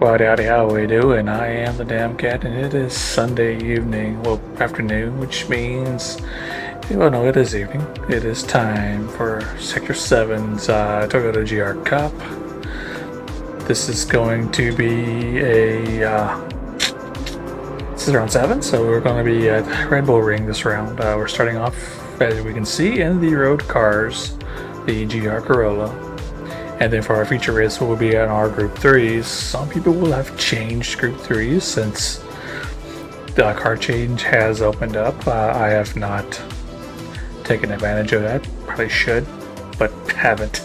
Howdy, how we doing? I am the damn cat, and it is Sunday evening, well, afternoon, which means, well, no, it is evening. It is time for Sector 7's Toyota GR Cup. This is going to be this is round 7, so we're going to be at Red Bull Ring this round. We're starting off, as we can see, in the road cars, the GR Corolla. And then for our feature race, we'll be on our Group 3s. Some people will have changed Group 3s since the car change has opened up. I have not taken advantage of that. Probably should, but haven't.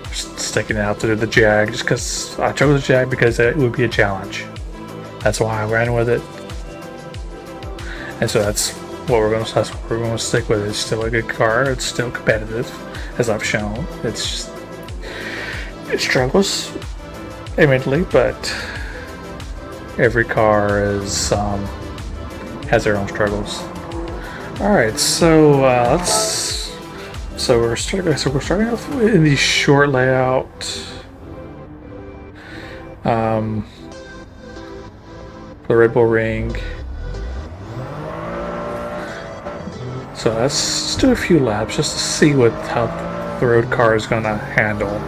Just sticking out to the Jag just because I chose the Jag because it would be a challenge. That's why I ran with it. And so that's what we're going to stick with. It's still a good car. It's still competitive, as I've shown. It's just, it struggles, admittedly, but every car is has their own struggles. All right, so we're starting off in the short layout. For the Red Bull Ring. So let's do a few laps just to see how the road car is going to handle.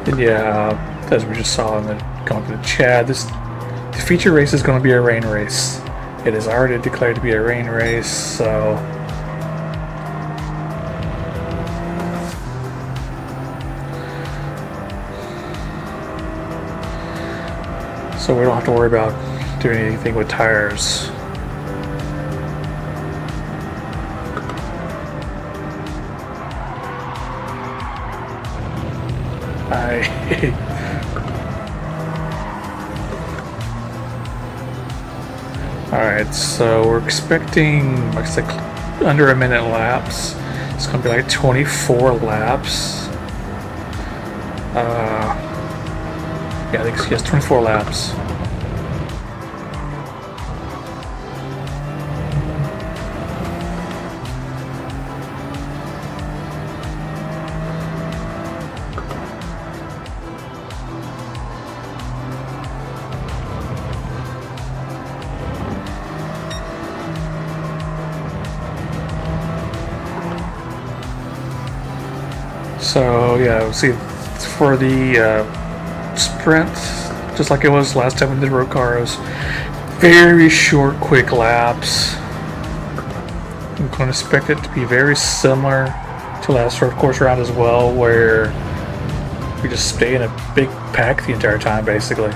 And yeah, as we just saw in the going to the chat, the feature race is going to be a rain race. It is already declared to be a rain race, so we don't have to worry about doing anything with tires. Alright, so we're expecting, like I said, under a minute laps. It's going to be like 24 laps. Yeah, I think yes, 24 laps. So yeah, we'll see for the sprint, just like it was last time we did road cars, very short, quick laps. I'm going to expect it to be very similar to last road course round as well, where we just stay in a big pack the entire time, basically.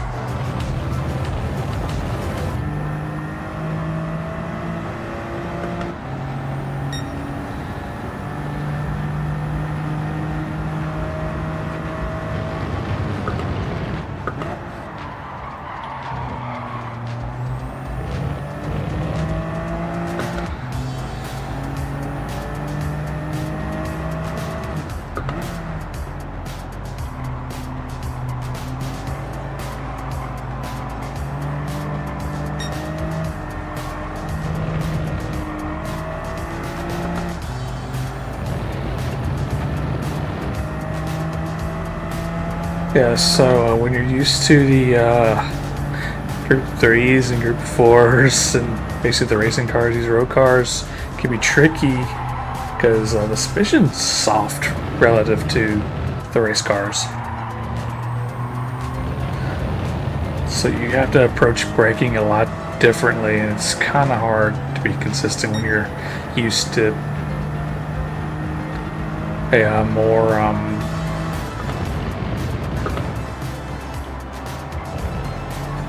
Yeah, so when you're used to the Group 3s and Group 4s and basically the racing cars, these road cars can be tricky because the suspension's soft relative to the race cars. So you have to approach braking a lot differently, and it's kind of hard to be consistent when you're used to a more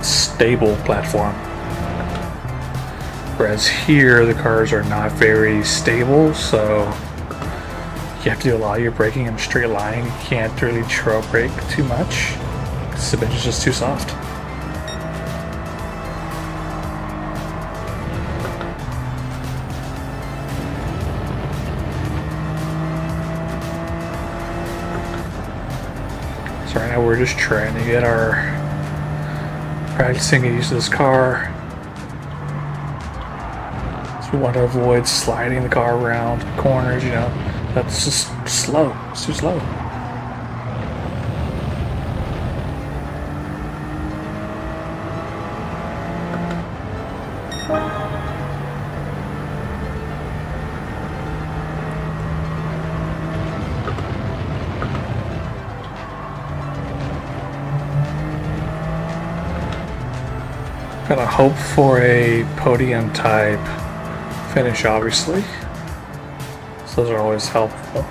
stable platform. Whereas here the cars are not very stable, so you have to do a lot of your braking in a straight line. You can't really trail brake too much because the bench is just too soft. So right now we're just trying to get our practicing the use of this car. We want to avoid sliding the car around corners, you know. That's just slow. It's too slow. Gonna hope for a podium type finish, obviously. So those are always helpful.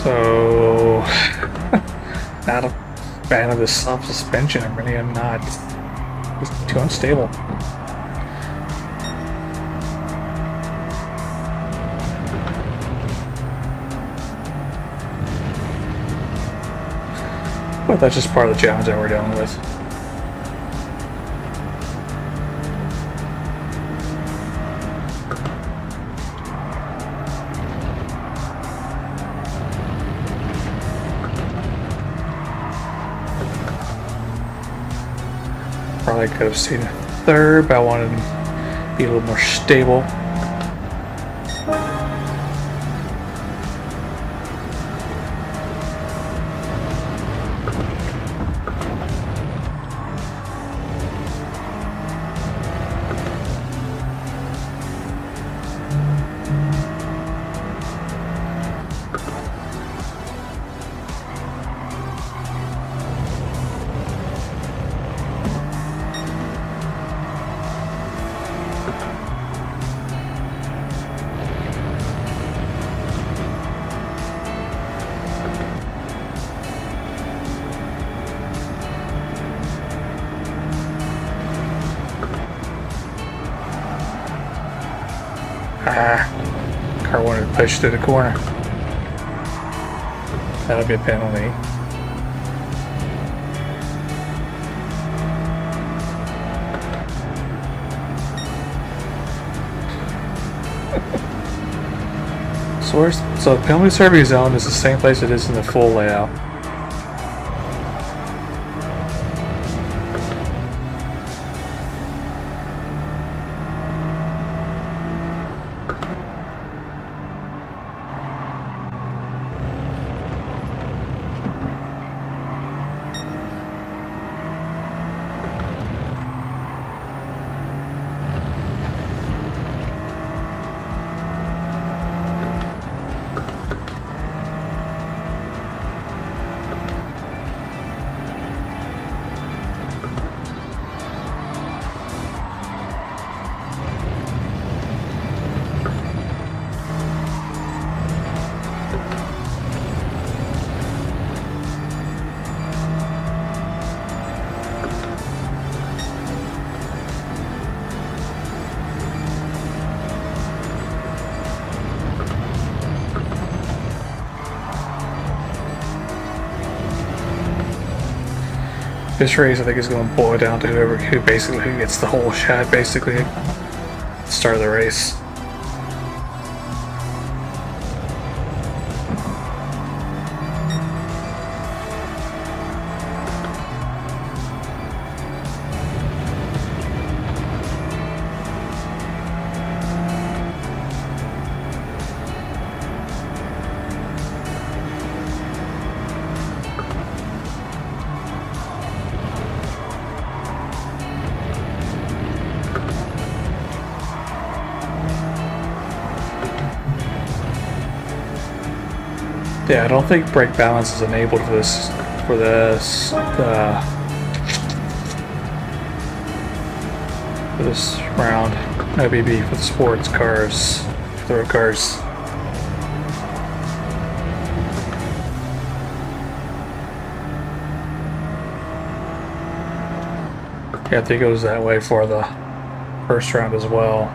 So, not a fan of this soft suspension. I really am not. It's too unstable. But that's just part of the challenge that we're dealing with. Probably could have seen a third, but I wanted to be a little more stable. Car wanted to push through the corner. That'll be a penalty. So the penalty survey zone is the same place it is in the full layout. This race, I think, is going to boil down to who gets the whole shot, basically, at the start of the race. Yeah, I don't think brake balance is enabled for for this. For this round, no BB for the sports cars, for the road cars. Yeah, I think it goes that way for the first round as well.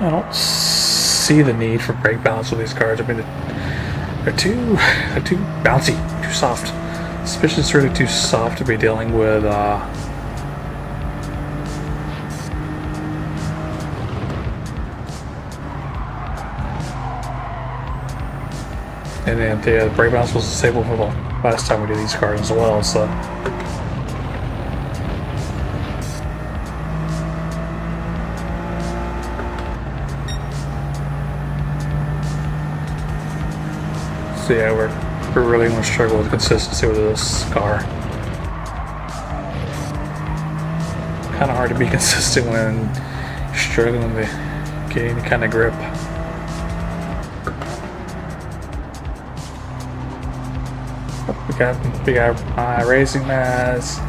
I don't see the need for brake balance with these cars. I mean, they're too bouncy, too soft. Suspension's really too soft to be dealing with. And then the brake balance was disabled for the last time we did these cars as well, so. So yeah, we're really going to struggle with consistency with this car. Kind of hard to be consistent when you're struggling to get any kind of grip. We got racing mass.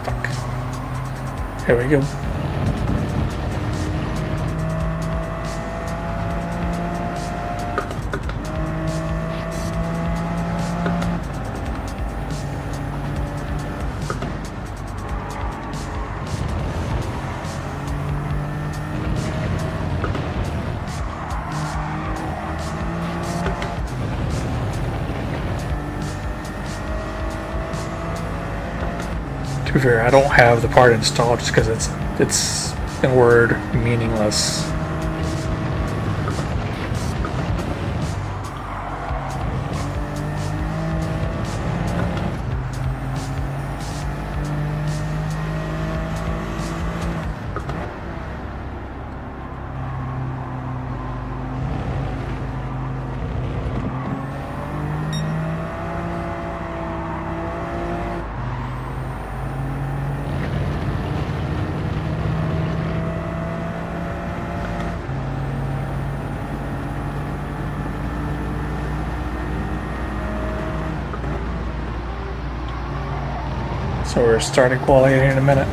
Fuck. Here we go. To be fair, I don't have the part installed just because it's in word meaningless. So we're starting quality here in a minute.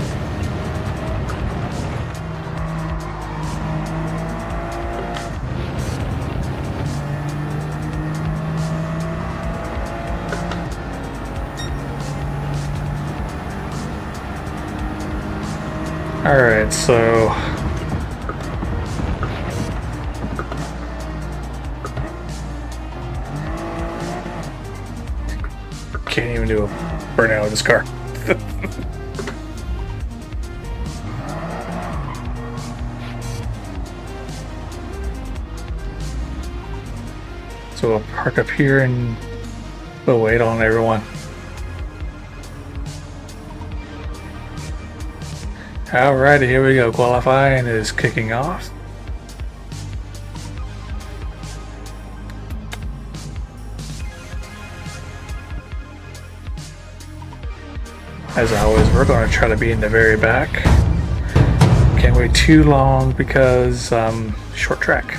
Alright, so can't even do a burnout with this car. So we'll park up here and we'll wait on everyone. Alrighty, here we go. Qualifying is kicking off. As always, we're going to try to be in the very back. Can't wait too long because short track.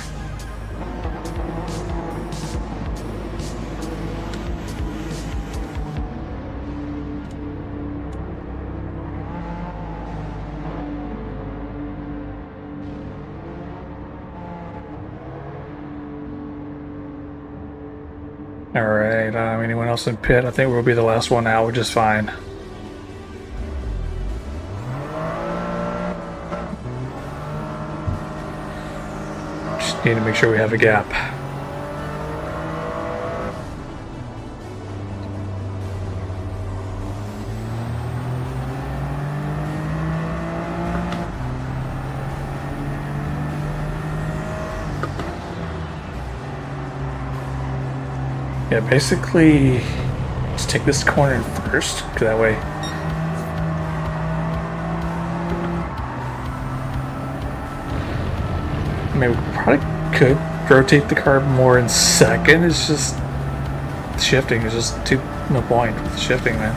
Alright, anyone else in pit? I think we'll be the last one out, which is fine. Just need to make sure we have a gap. Yeah, basically, just take this corner first, because that way. I mean, we probably could rotate the car more in second. It's just shifting. It's just no point with shifting, man.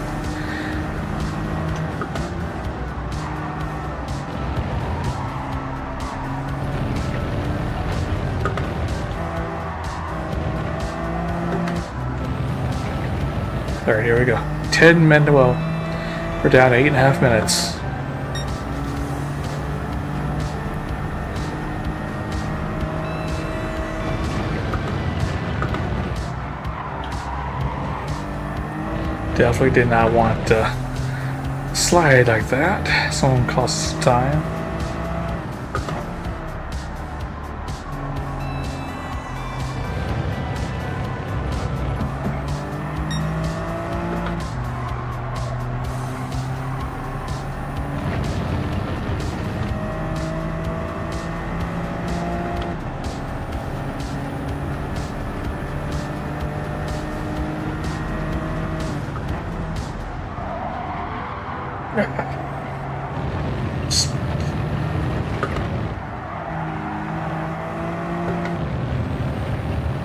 Alright, here we go. 10 minutes. Well, we're down to 8.5 minutes. Definitely did not want to slide like that. Someone costs time.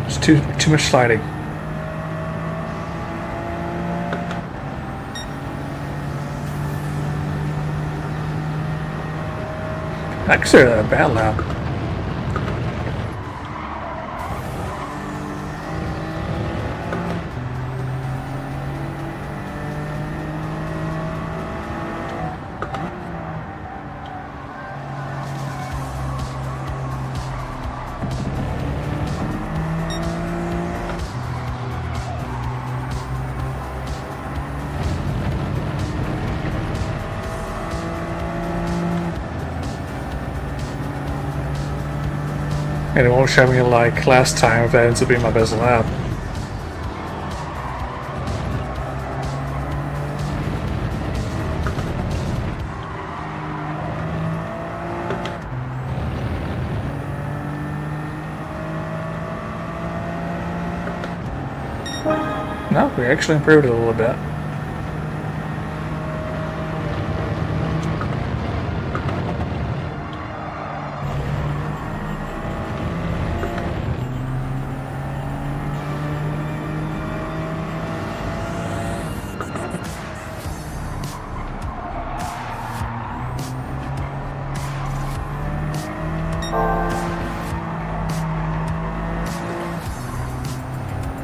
It's too much sliding. I consider that a bad lap. And it won't show me like last time if that ends up being my best lap. No, we actually improved it a little bit.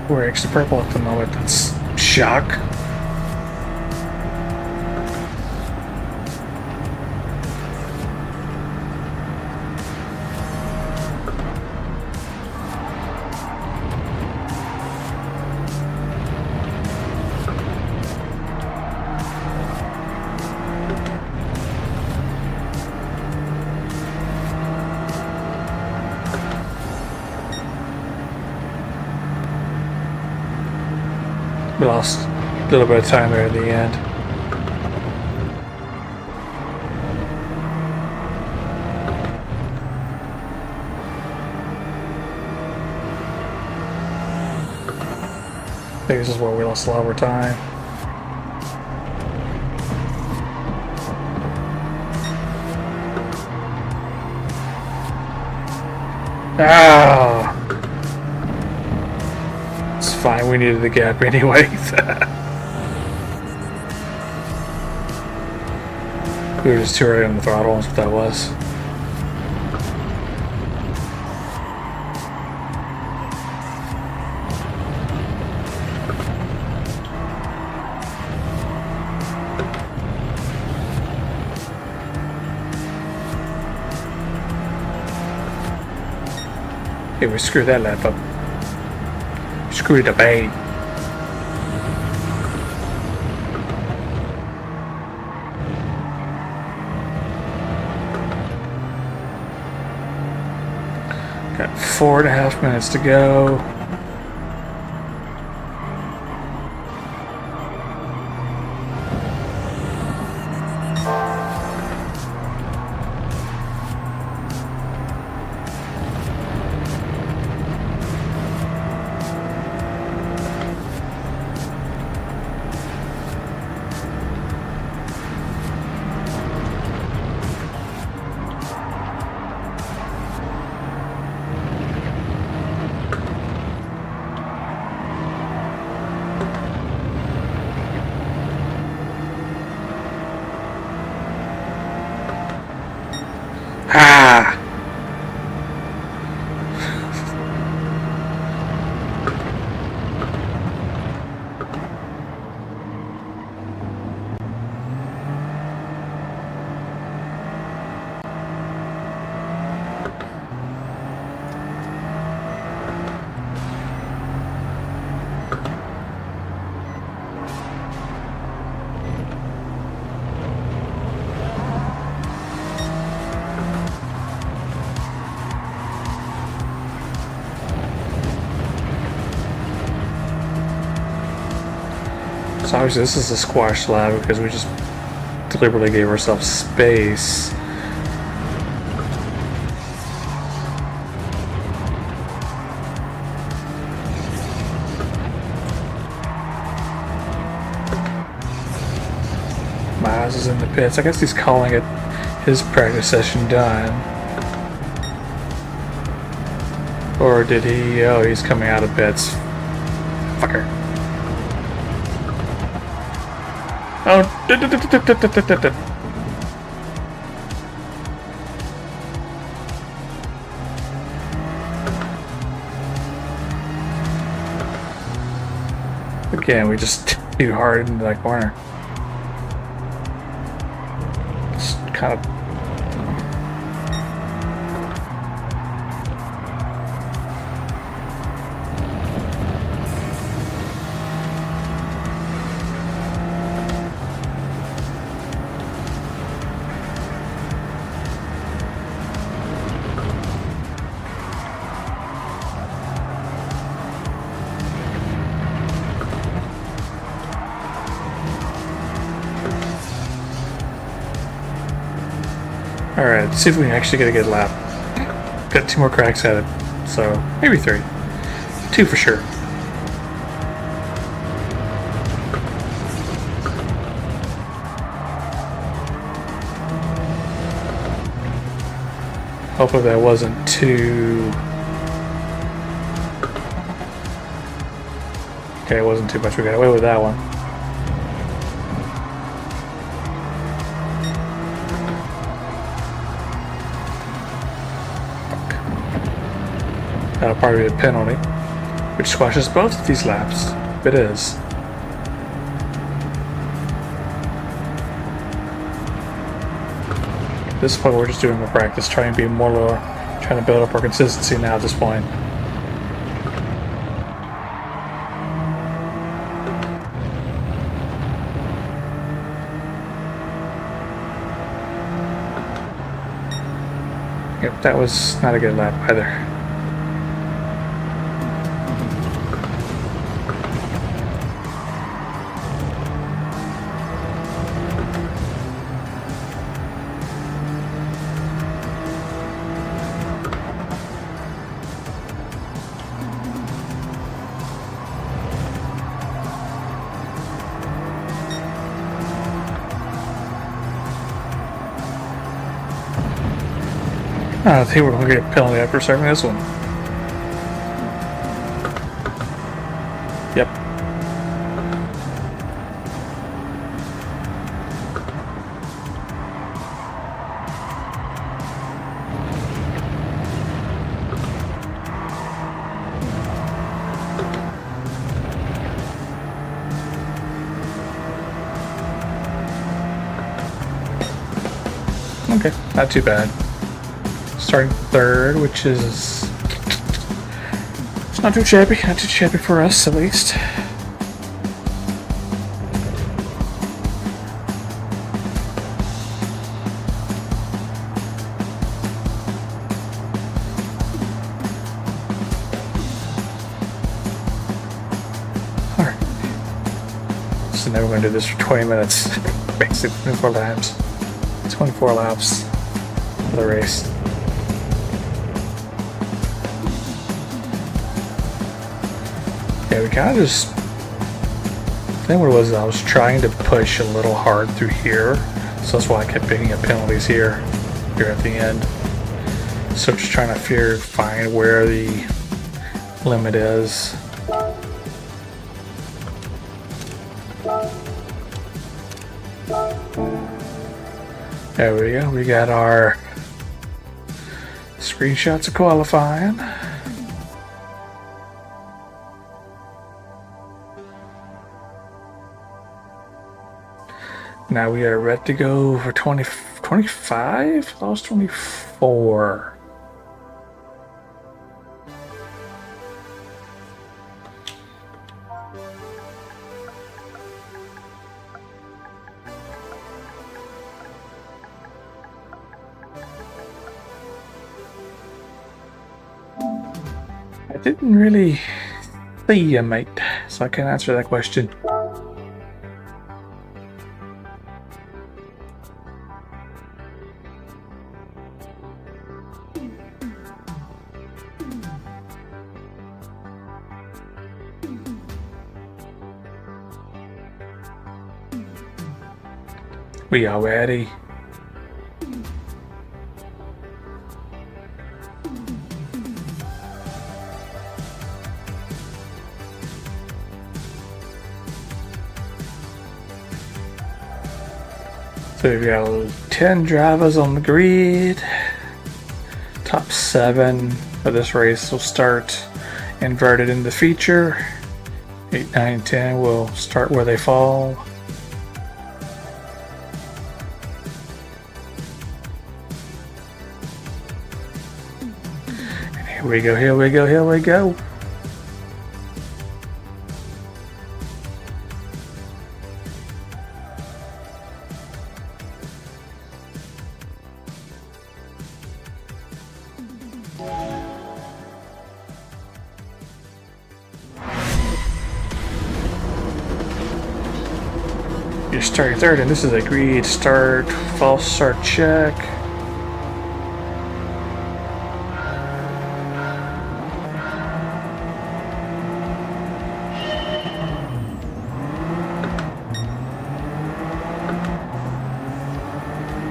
We're extra purple at the moment. That's shock. We lost a little bit of time there at the end. I think this is where we lost a lot more time. Ah! It's fine, we needed the gap anyway. We were just too early on the throttle, that's what that was. Hey, we screwed that lap up. Screwed it up, eh? Got 4.5 minutes to go. So obviously this is a squash lab because we just deliberately gave ourselves space. Miles is in the pits. I guess he's calling it his practice session done. Or did he? Oh, he's coming out of pits. Fucker. Oh. Again, we just too hard into that corner. It's kind of. Alright, let's see if we can actually get a good lap. Got 2 more cracks at it, so maybe 3. 2 for sure. Hopefully that wasn't too... Okay, it wasn't too much. We got away with that one. That'll probably be a penalty, which squashes both of these laps. If it is. At this point, we're just doing a practice, trying to build up our consistency now at this point. Yep, that was not a good lap either. I think we're going to get a penalty after serving this one. Yep. Okay, not too bad. Starting 3rd, which is... It's not too shabby for us at least. Alright. So now we're going to do this for 20 minutes. Basically 24 times. 24 laps for the race. Yeah, we kind of just... I think what it was, I was trying to push a little hard through here, so that's why I kept picking up penalties here at the end. So just trying to find where the limit is. There we go, we got our screenshots of qualifying. Now we are ready to go for 25? That was 24. I didn't really see you, mate, so I can't answer that question. We are ready. So we've got 10 drivers on the grid. Top 7 of this race will start inverted in the feature. 8, 9, 10 will start where they fall. Here we go, here we go, here we go. You're starting third, and this is a grid start, false start check.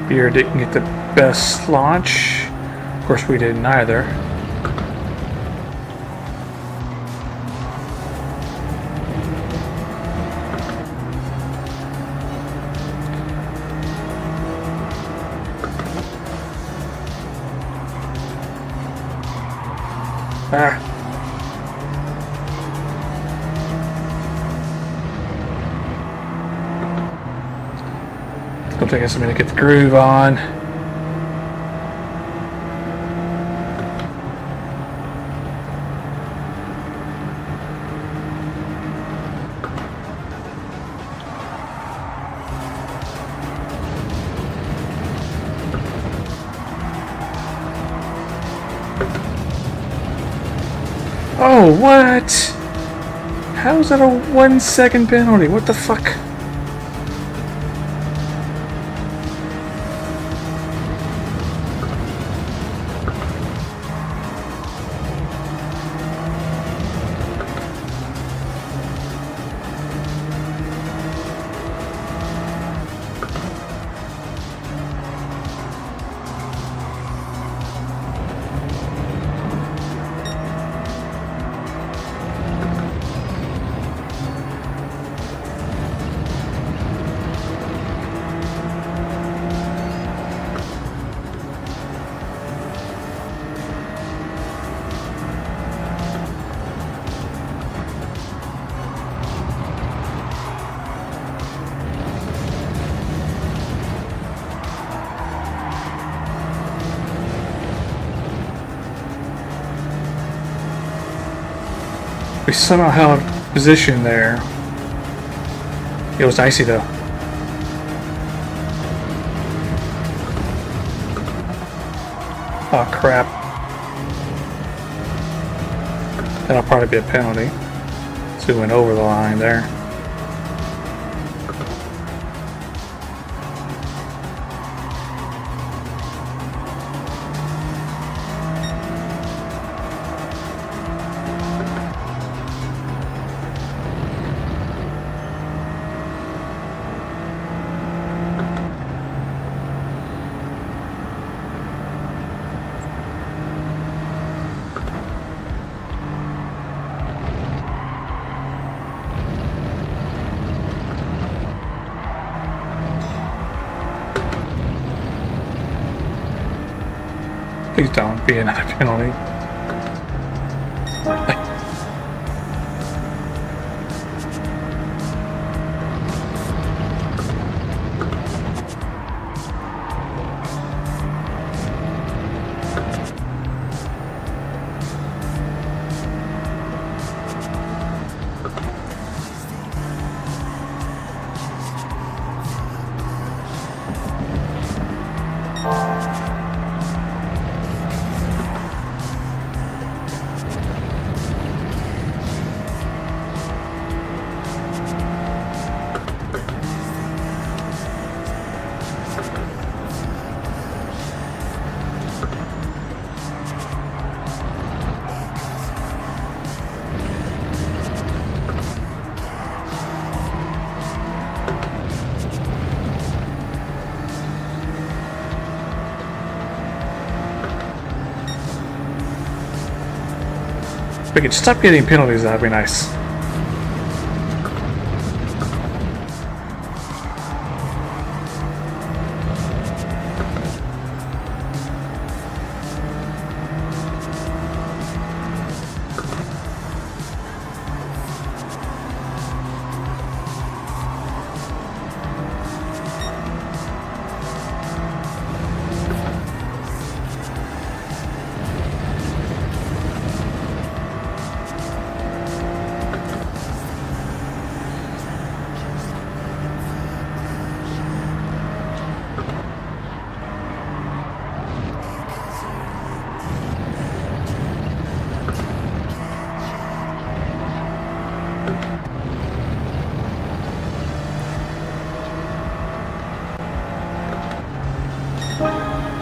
Beer didn't get the best launch. Of course, we didn't either. Ah. It's gonna take us a minute to get the groove on. Oh, what? How is that a 1 second penalty? What the fuck? We somehow held position there. It was icy though. Oh crap. That'll probably be a penalty. So we went over the line there. Please don't be another penalty. we could stop getting penalties, that'd be nice.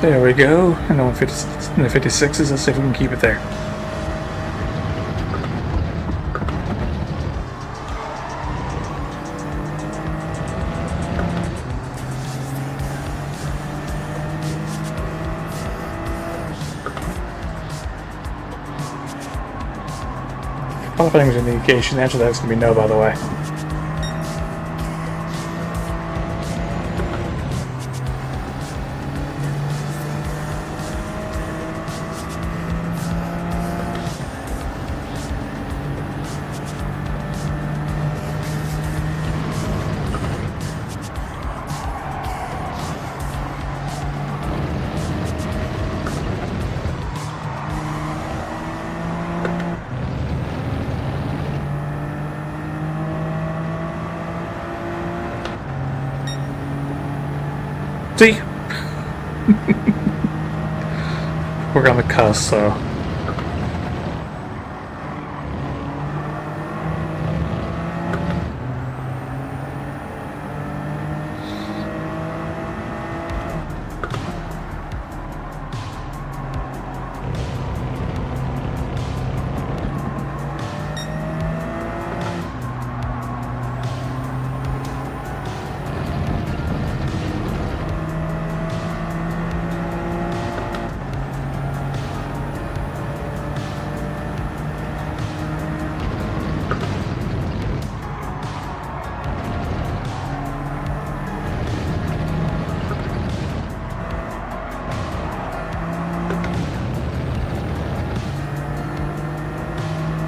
There we go. And on 56s, let's see if we can keep it there. Qualifying was an indication. The answer to that is going to be no, by the way. See? We're on the cusp, so.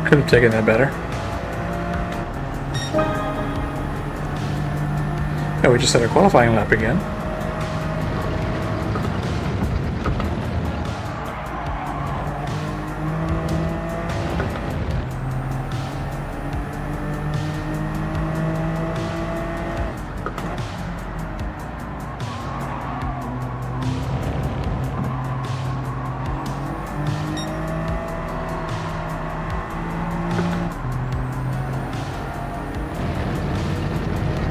Could have taken that better. Oh, we just had a qualifying lap again.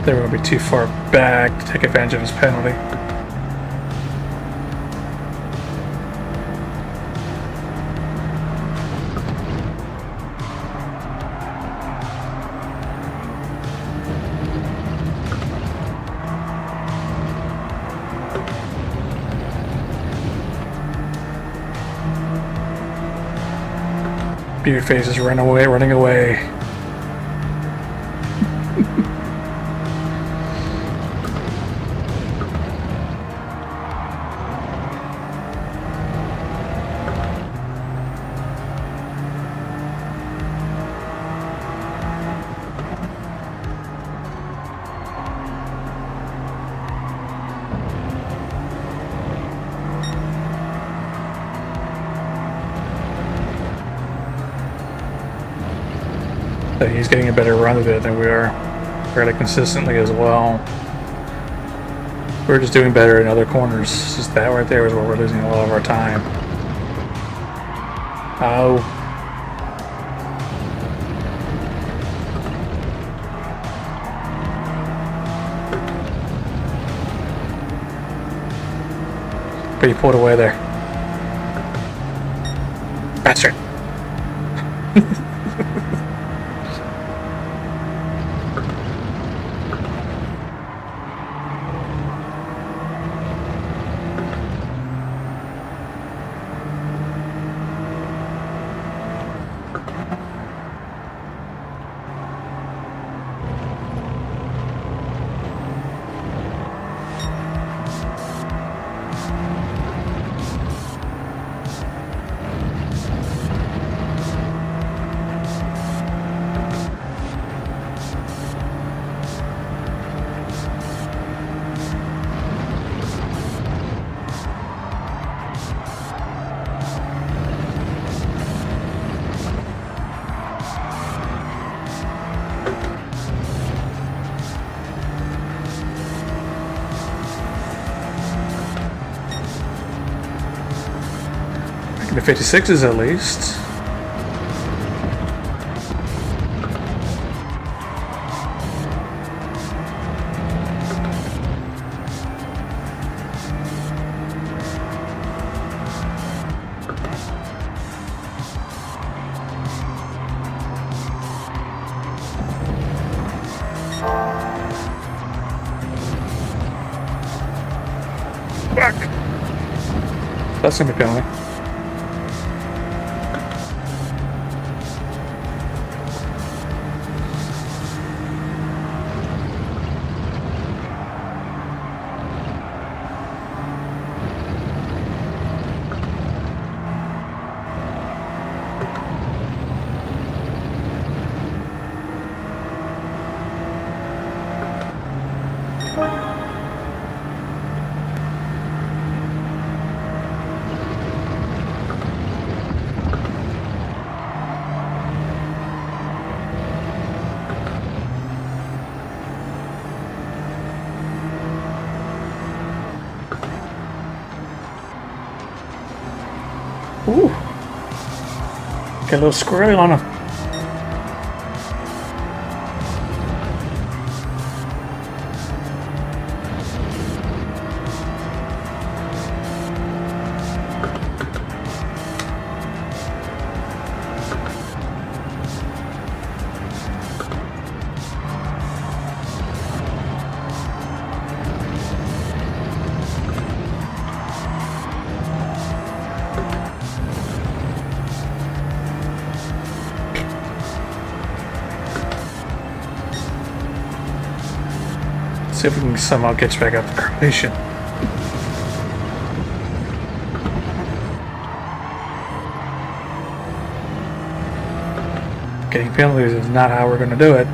They were going to be too far back to take advantage of his penalty. Beard face is running away. But he's getting a better run of it than we are, fairly consistently as well. We're just doing better in other corners. It's just that right there is where we're losing a lot of our time. Oh. But you pulled away there. Bastard. the 56s at least. That's gonna be a penalty. Ooh. Get a little squirrely on him. See if we can somehow get you back up to Croatia. Getting penalties is not how we're going to do it.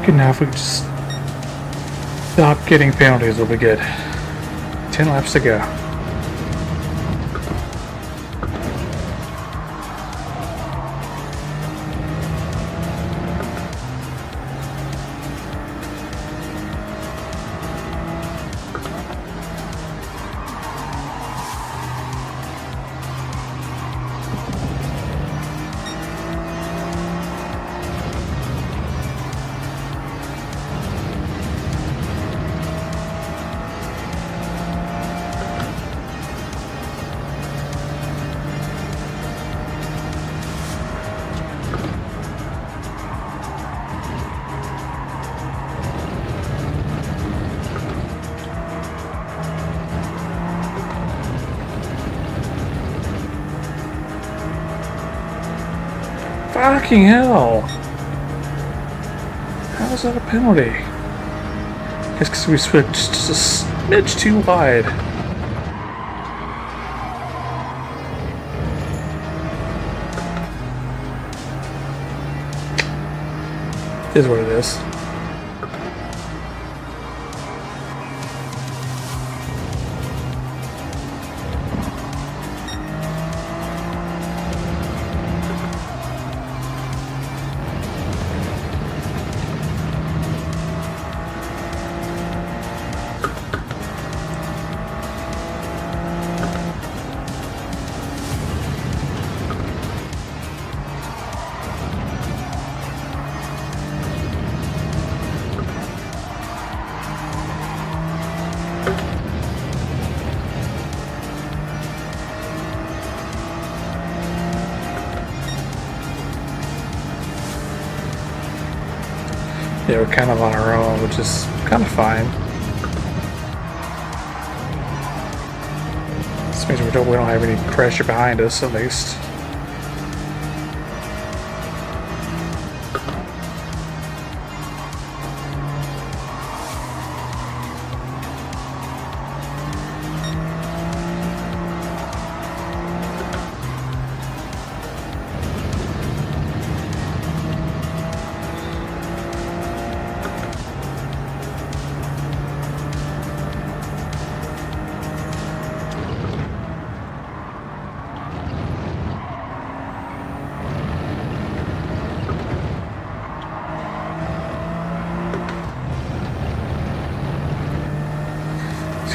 Okay, now if we just stop getting penalties, we'll be good. 10 laps to go. Fucking hell! How is that a penalty? I guess because we switched just a smidge too wide. It is what it is. Yeah, we're kind of on our own, which is kind of fine. This means we don't have any pressure behind us, at least.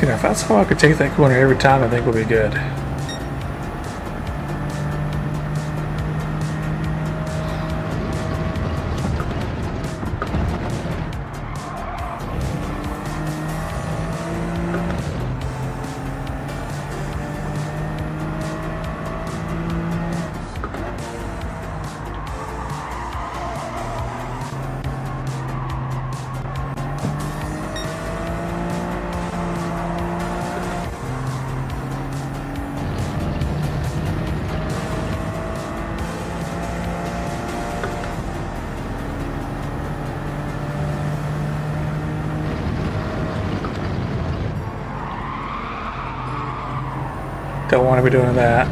You know, if that's how I could take that corner every time, I think we'll be good. Don't want to be doing that.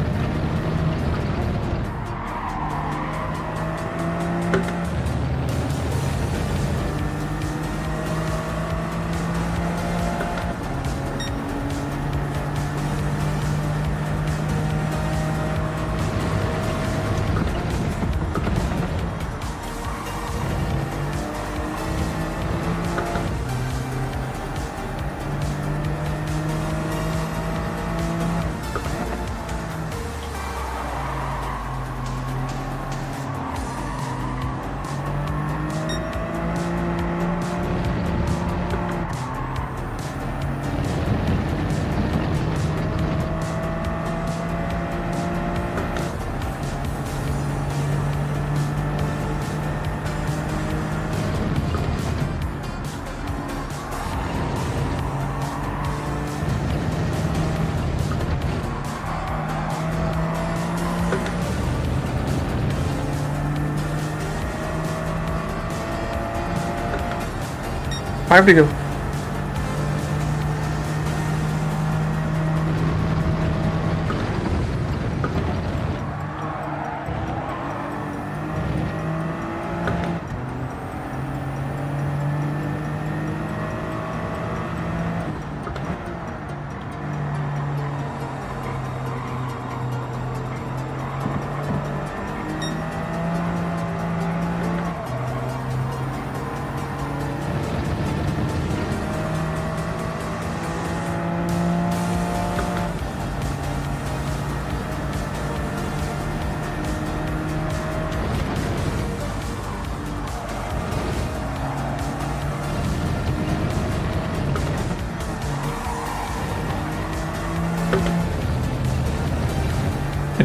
I have to go.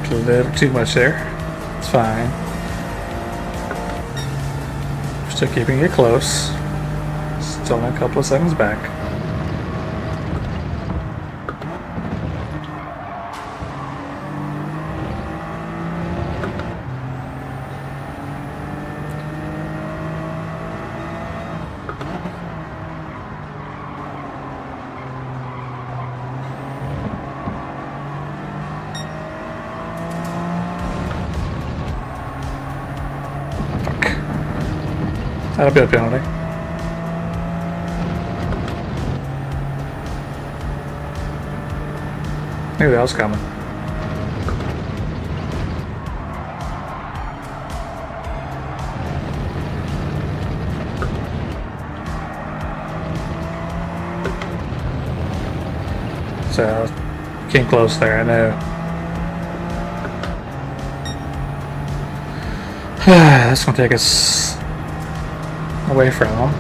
A little too much there. It's fine. Still keeping it close. Still a couple of seconds back. That'll be a penalty. Maybe that was coming. So, came close there, I know. That's gonna take us away from them.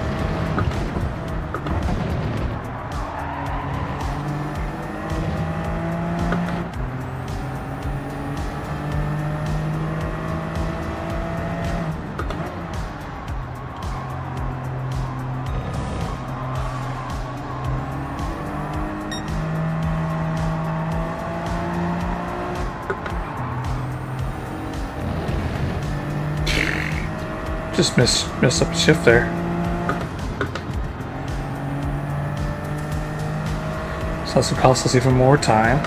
Just missed up the shift there. So this will cost us even more time.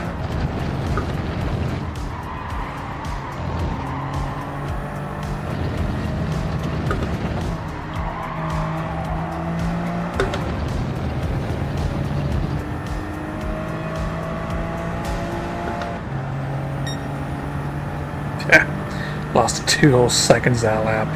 Yeah, lost 2 whole seconds that lap.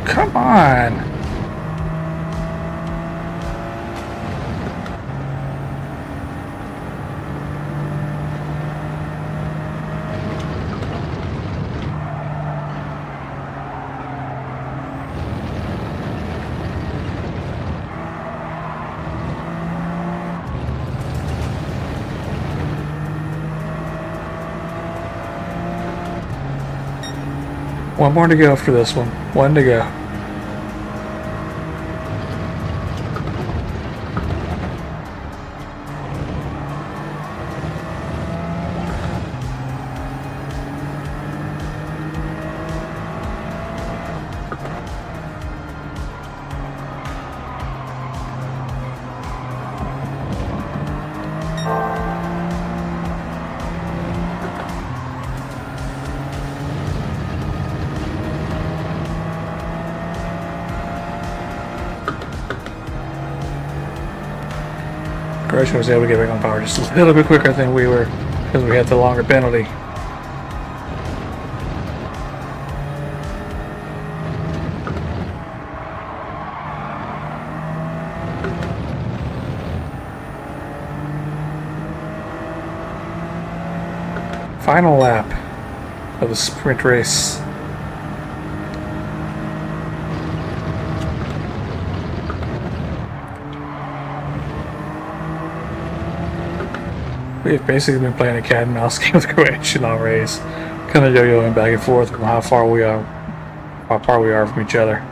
Come on! One more to go for this one. One to go. Correction was able to get back on power just a little bit quicker than we were because we had the longer penalty. Final lap of the sprint race. We've basically been playing a cat and mouse game with Croatian all race, kind of yo-yoing back and forth from how far we are from each other.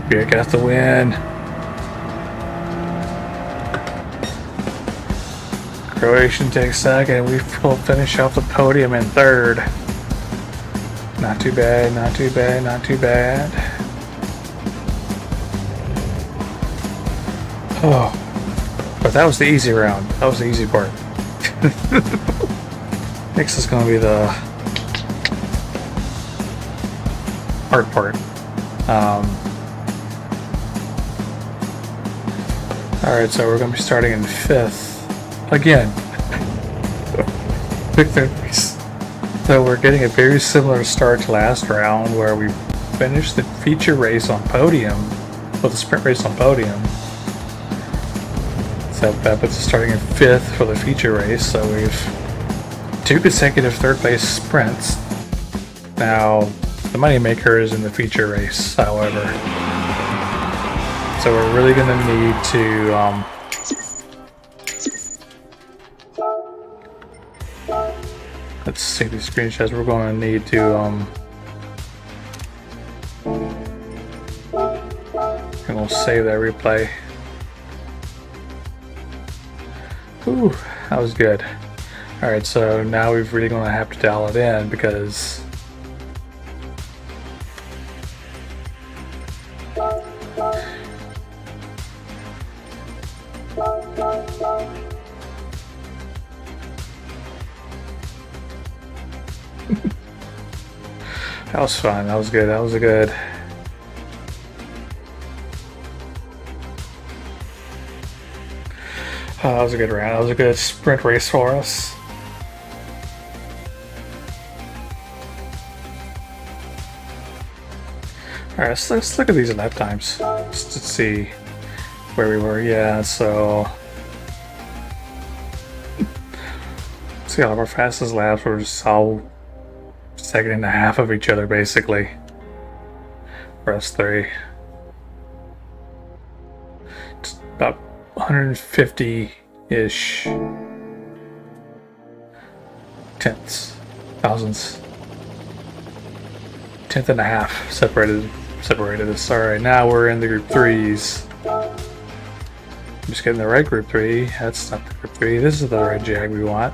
Beer got the win. Croatian takes second. We will finish off the podium in third. Not too bad, not too bad, not too bad. Oh, but that was the easy round. That was the easy part. Next is going to be the hard part. Alright, so we're going to be starting in 5th. Again. Victories. So we're getting a very similar start to last round where we finished the feature race on podium, well, the sprint race on podium. So that puts us starting in 5th for the feature race. So we've 2 consecutive 3rd place sprints. Now, the moneymaker is in the feature race, however. So we're really going to need to let's take these screenshots. We're going to need to and we'll save that replay. Ooh, that was good. Alright, so now we're really going to have to dial it in because that was fun. That was good. That was a good. Oh, that was a good round. That was a good sprint race for us. Alright, let's look at these lap times just to see where we were. Yeah, so see all of our fastest laps were just all second and a half of each other basically. For us three. Just about 150-ish tenths, thousandths, tenth and a half separated us. All right, now we're in the group threes. I'm just getting the right group three. That's not the group three. This is the right Jag we want.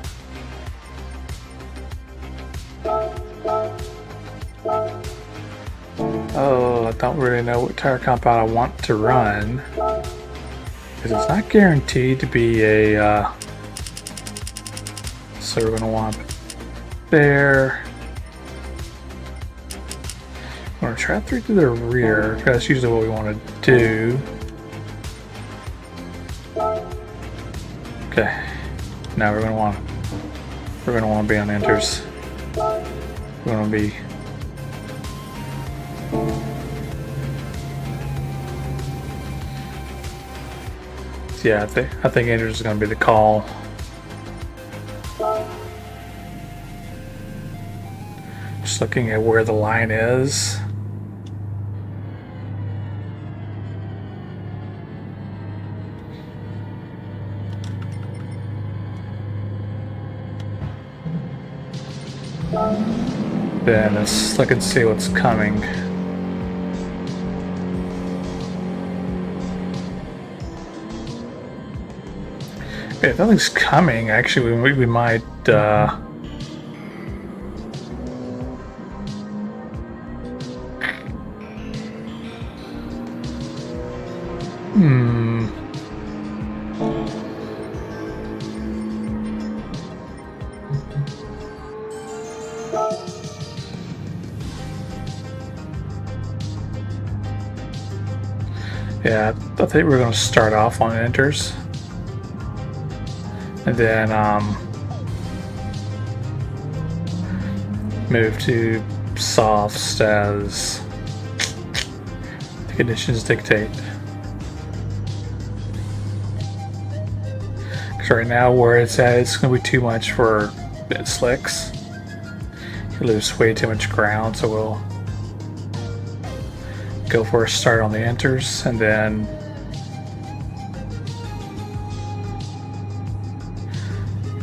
Oh, I don't really know what tire compound I want to run. Because it's not guaranteed to be a, so we're going to want there. We're going to try through to the rear, because that's usually what we want to do. Okay, now we're going to want to be on enters. We're going to be yeah, I think enters is going to be the call. Just looking at where the line is. Then let's look and see what's coming. If nothing's coming, actually, we might. Yeah, I think we're going to start off on enters. And then move to softs as the conditions dictate. Because right now where it's at, it's going to be too much for slicks. You lose way too much ground, so we'll go for a start on the enters, and then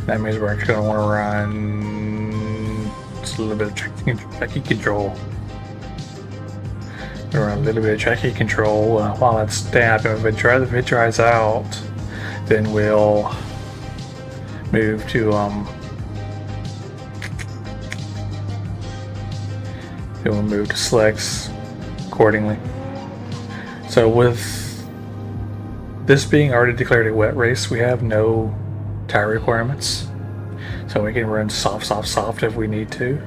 that means we're actually going to want to run just a little bit of tracky control. We'll run a little bit of tracky control while it's damp, and if it dries out, then we'll move to slicks accordingly. So with this being already declared a wet race, we have no tire requirements, so we can run soft if we need to.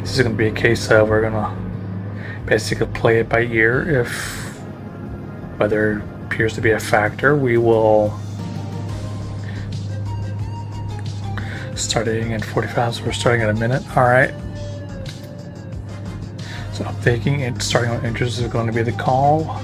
This is going to be a case of we're going to basically play it by ear. If weather appears to be a factor, we will starting in 45, so we're starting at a minute. All right. So I'm thinking starting on enters is going to be the call.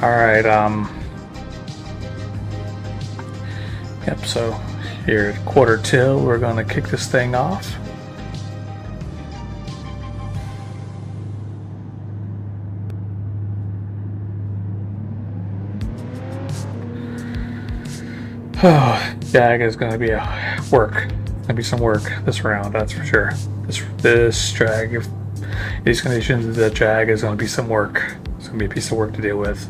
All right. Yep. So here at quarter till, we're going to kick this thing off. Oh, Jag is going to be a work. Going to be some work this round, that's for sure. This drag, if these conditions, the Jag is going to be some work. It's going to be a piece of work to deal with.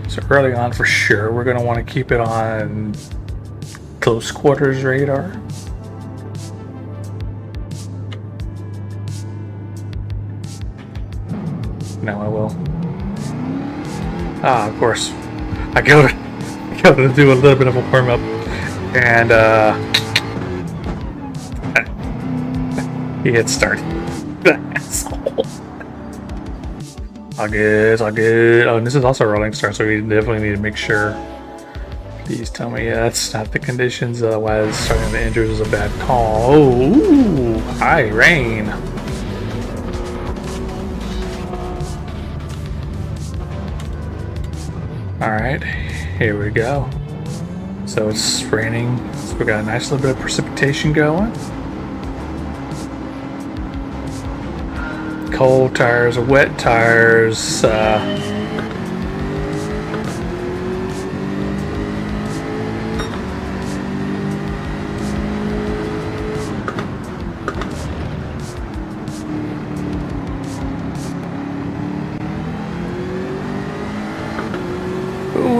So early on, for sure, we're going to want to keep it on close quarters radar. No, I will. Ah, of course. I go to do a little bit of a warm up, and he hits start. Asshole. All good, all good. Oh, and this is also a rolling start, so we definitely need to make sure. Please tell me that's not the conditions, otherwise starting the injuries is a bad call. Oh, ooh, high rain. Alright, here we go. So it's raining, so we got a nice little bit of precipitation going. Cold tires, wet tires, oh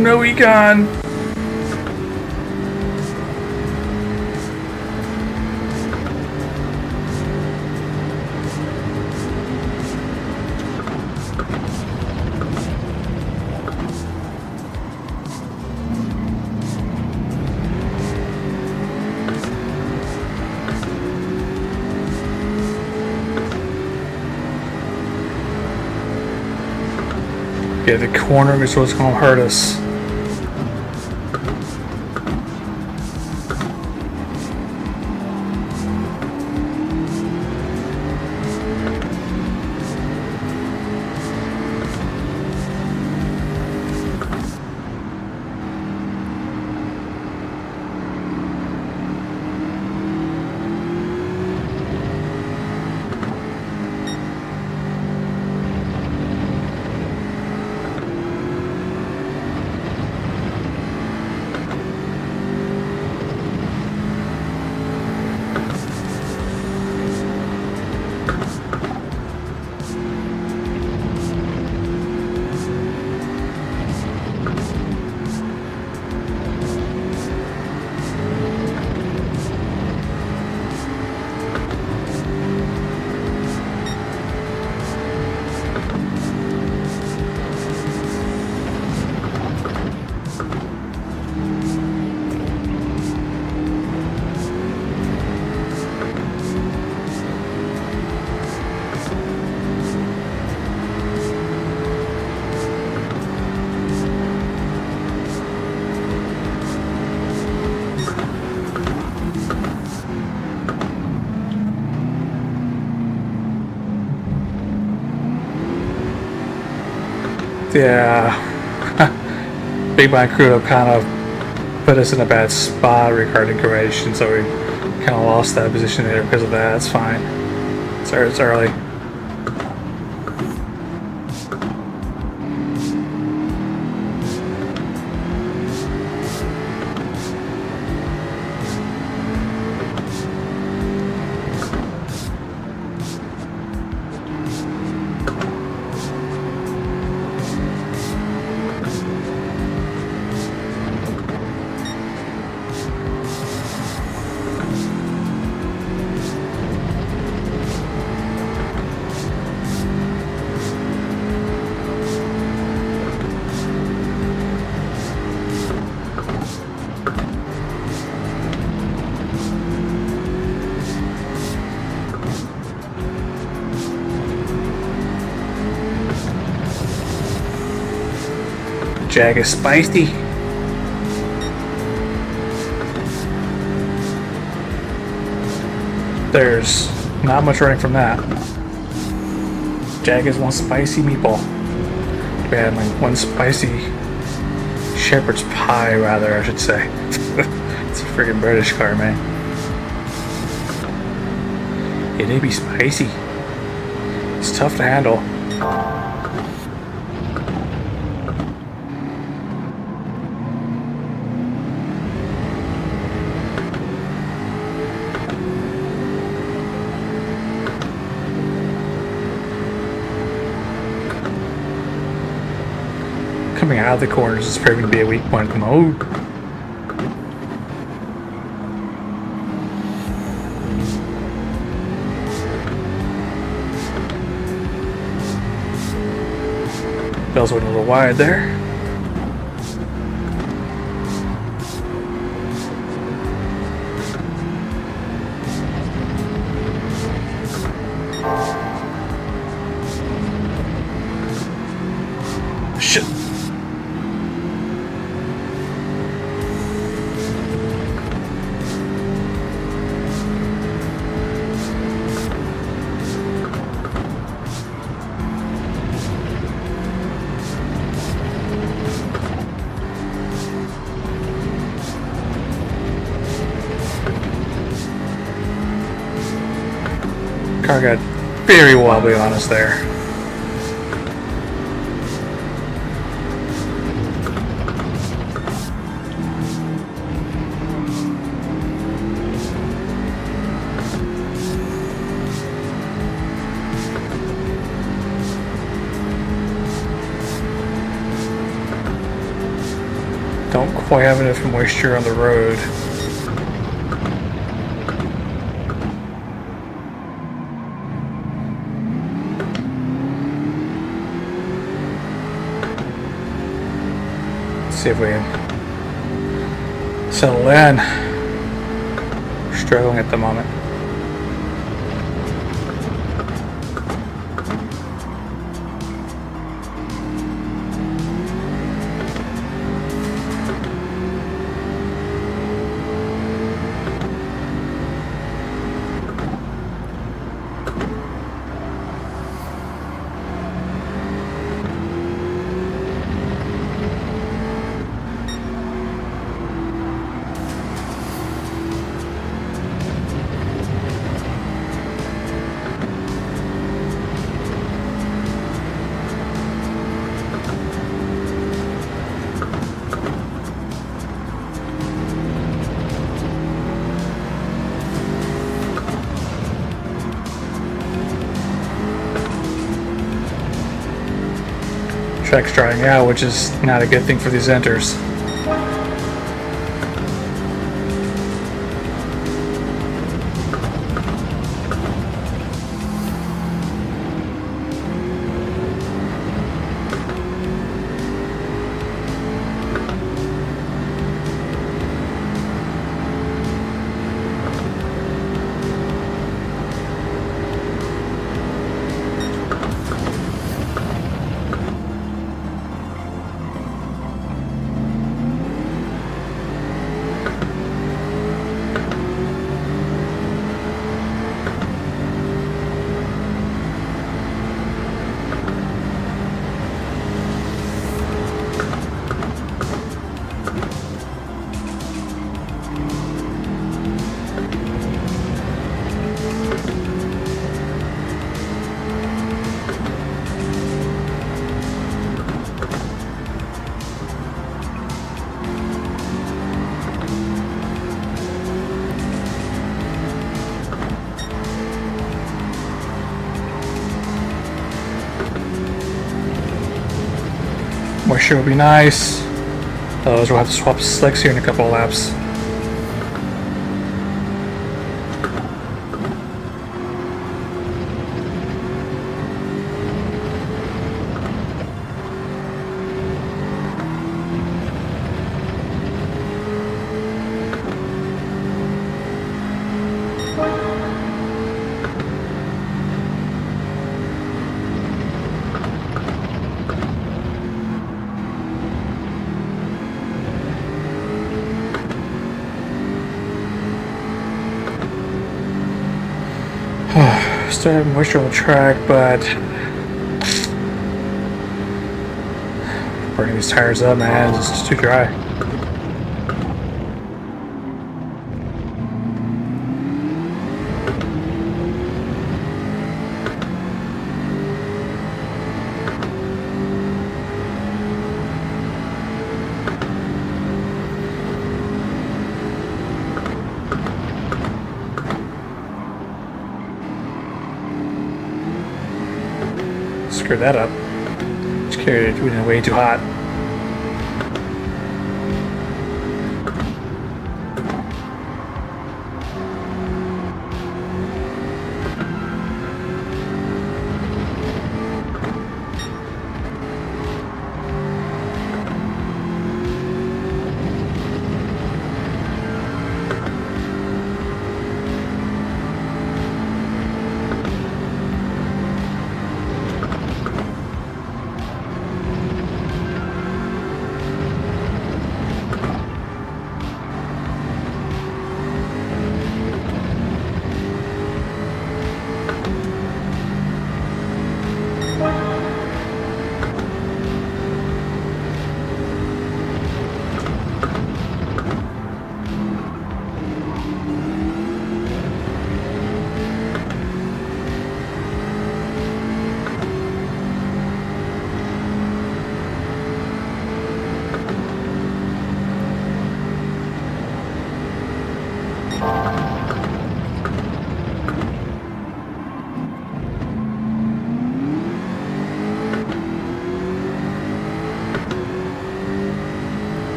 no, Econ! Yeah, the corner is what's gonna hurt us. Yeah, Big Bang Crew kind of put us in a bad spot regarding creation, so we kind of lost that position there because of that. It's fine. Sorry, it's early. Jag is spicy. There's not much running from that. Jag is one spicy meatball. Bad, like one spicy shepherd's pie, rather, I should say. It's a freaking British car, man. It'd be spicy. It's tough to handle. Coming out of the corners is proving to be a weak point at the moment. Bells went a little wide there. Shit. Car got very wobbly on us there. Don't quite have enough moisture on the road. See if we can settle in. We're struggling at the moment. Track's drying out, which is not a good thing for these enters. Moisture will be nice. Otherwise we'll have to swap slicks here in a couple of laps. Still have moisture on the track, but burning these tires up, man, it's just too dry. Screwed that up. Just carried it way too hot.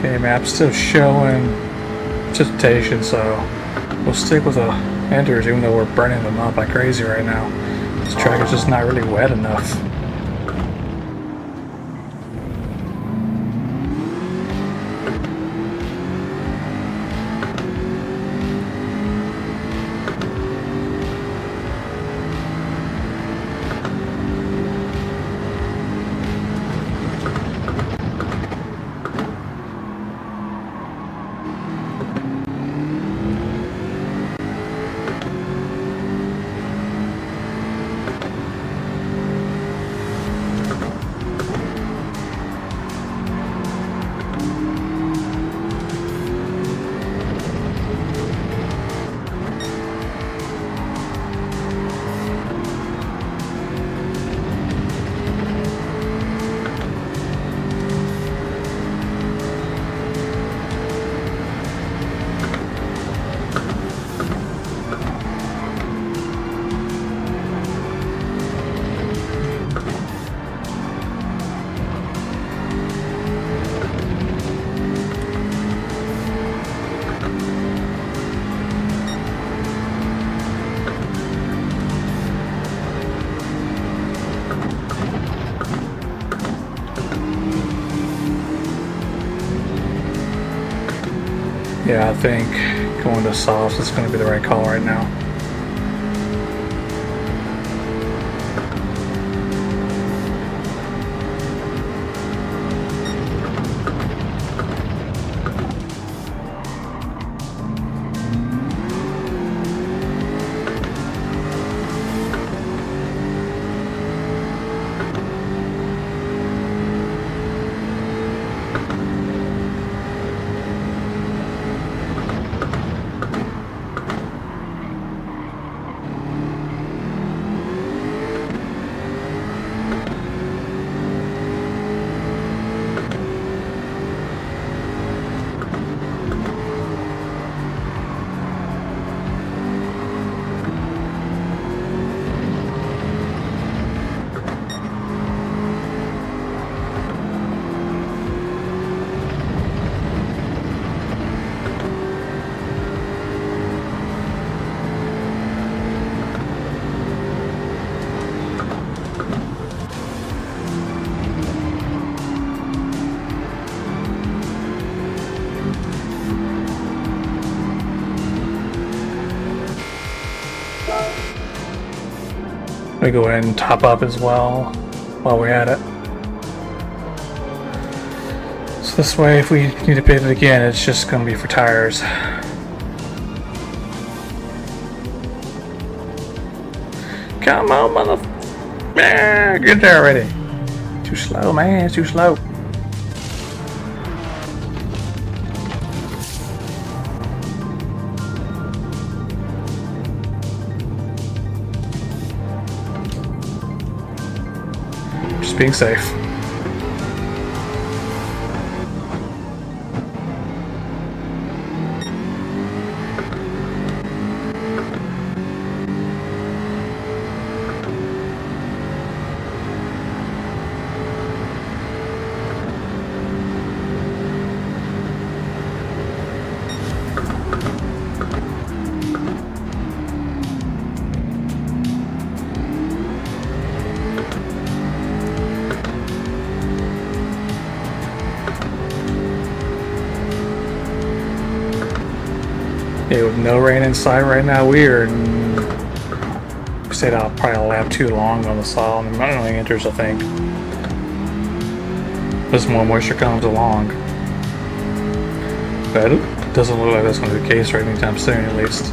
Okay, map's still showing precipitation, so we'll stick with the enters even though we're burning them up like crazy right now. This track is just not really wet enough. Yeah, I think going to softs is going to be the right call right now. We go ahead and top up as well while we're at it. So this way, if we need to pivot again, it's just going to be for tires. Come on, mother... Yeah, get there already. Too slow, man. It's too slow. just being safe. Yeah, with no rain in sight right now, we stayed out probably a lap too long on the saw, and not only enters, I think. As more moisture comes along. But it doesn't look like that's going to be the case right anytime soon, at least.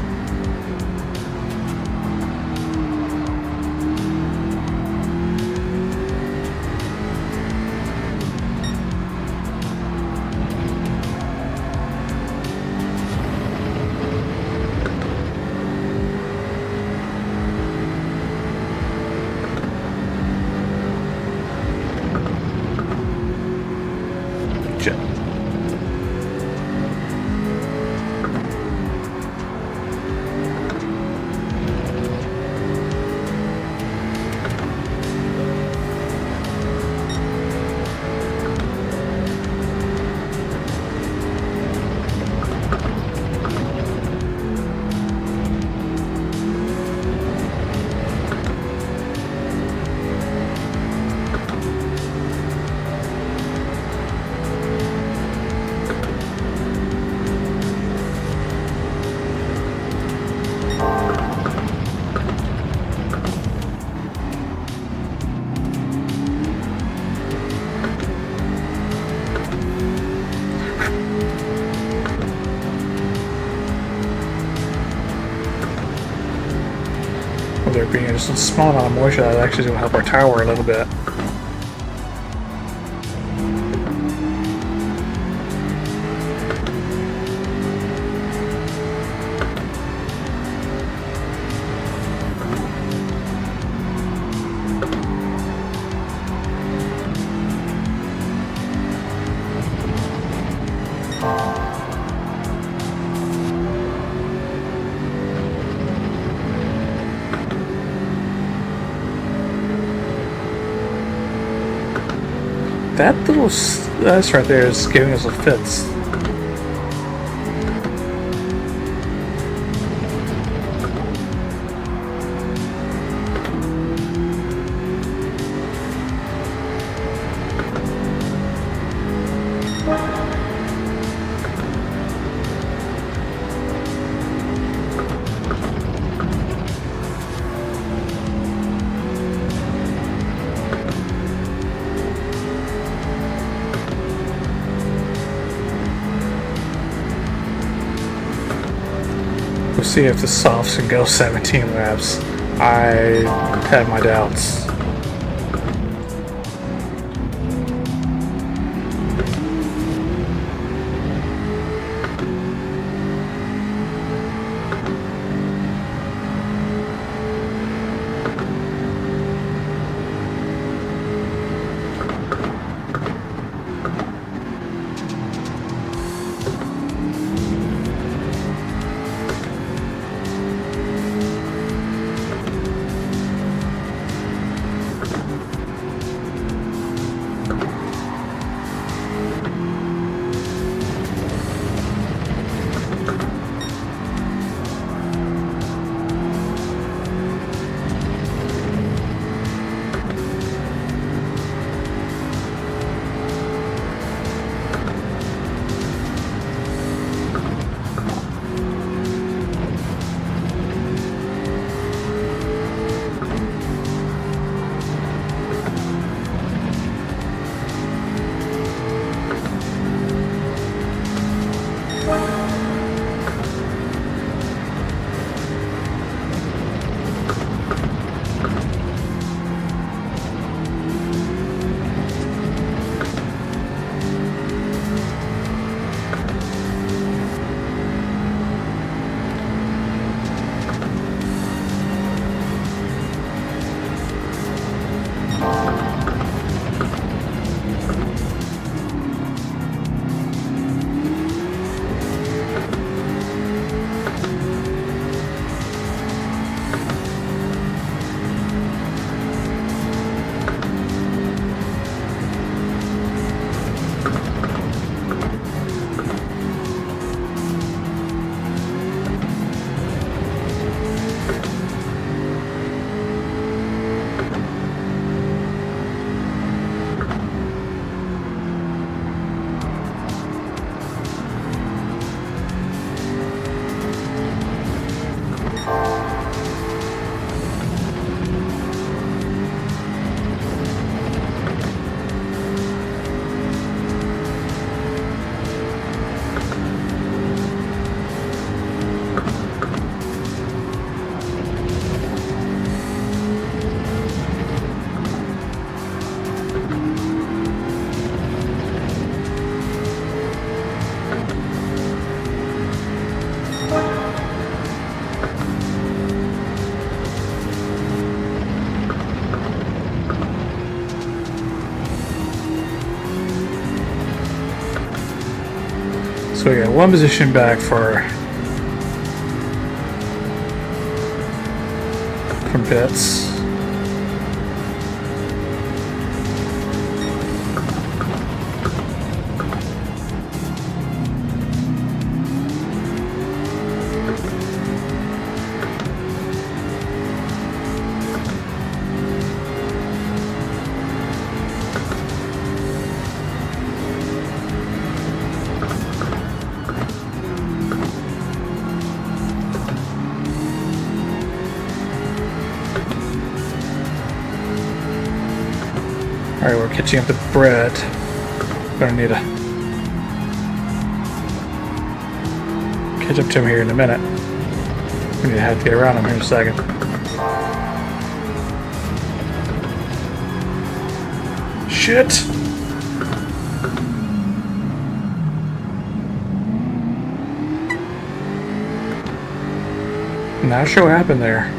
With there being just a small amount of moisture, that actually going to help our tower a little bit. That little ice right there is giving us a fits. We'll see if the softs can go 17 laps. I have my doubts. So we got one position back from pits. Alright, we're catching up to Brett. Gonna need to catch up to him here in a minute. We need to have to get around him here in a second. Shit! Not sure what happened there.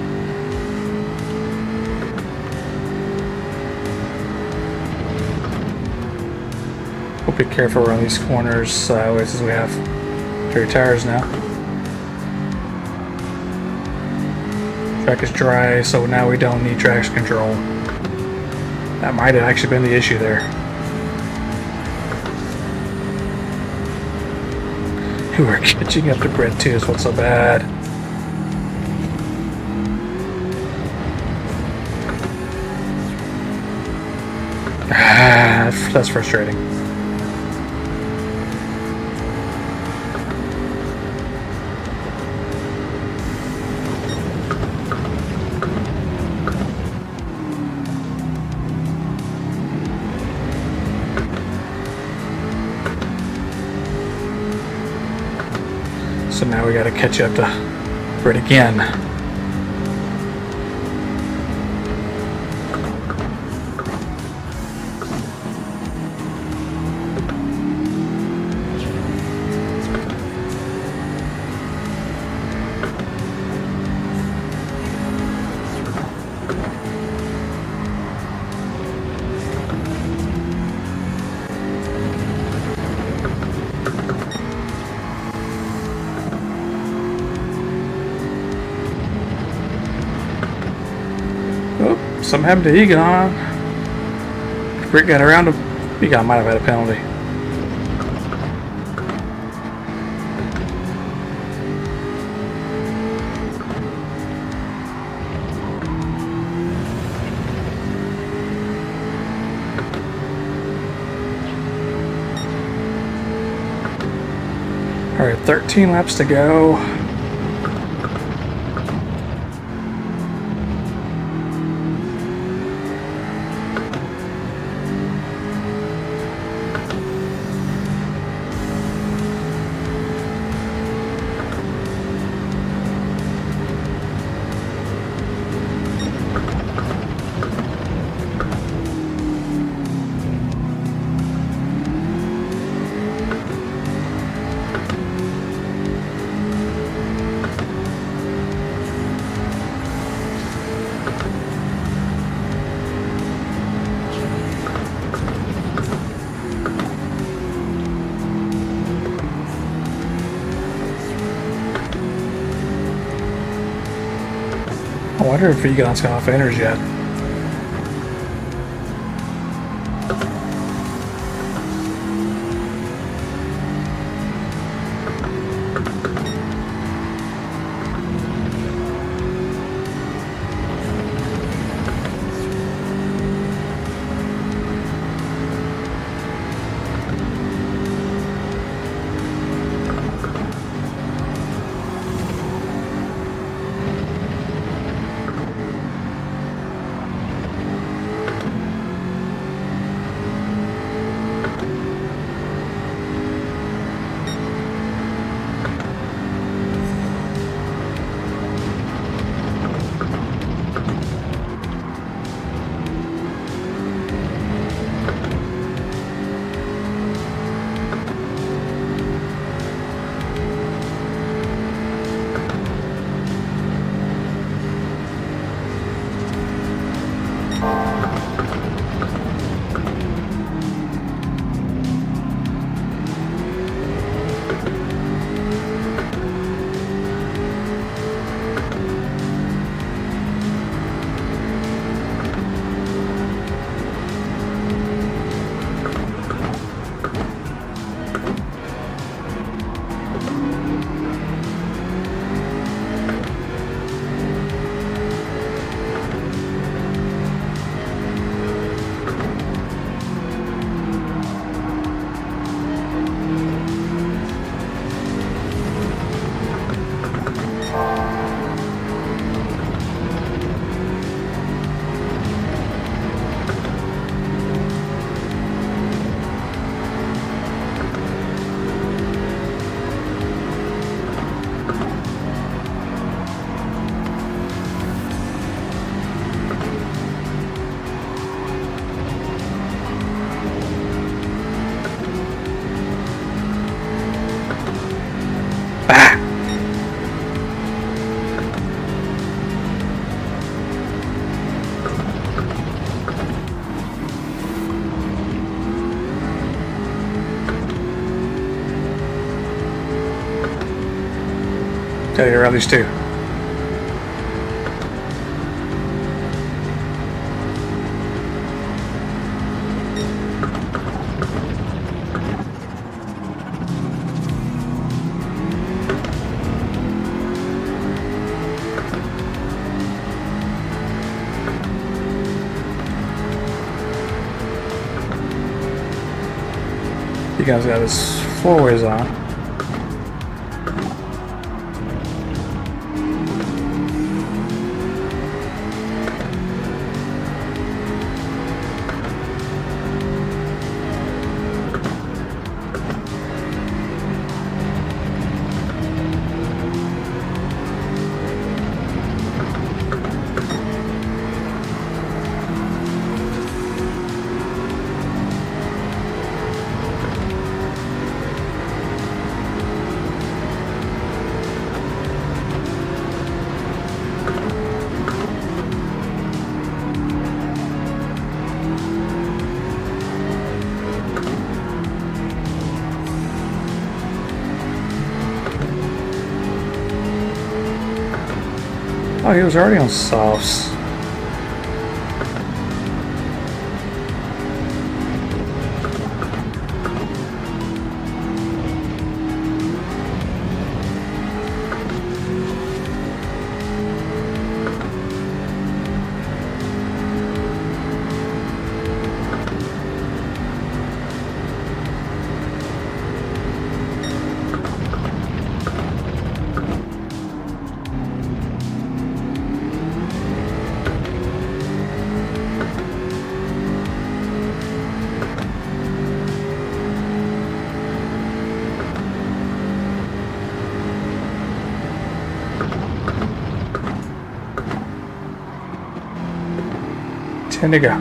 We'll be careful around these corners, since we have 3 tires now. Track is dry, so now we don't need traction control. That might have actually been the issue there. We're catching up to Brett too, so what's so bad? That's frustrating. So now we gotta catch up to Brett again. Something happened to Egon. Rick got around him. Egon might have had a penalty. Alright, 13 laps to go. I wonder if Egon's got off inners yet. Gotta get around these two. You guys got his four-ways on. Oh, he was already on softs. Ten to go.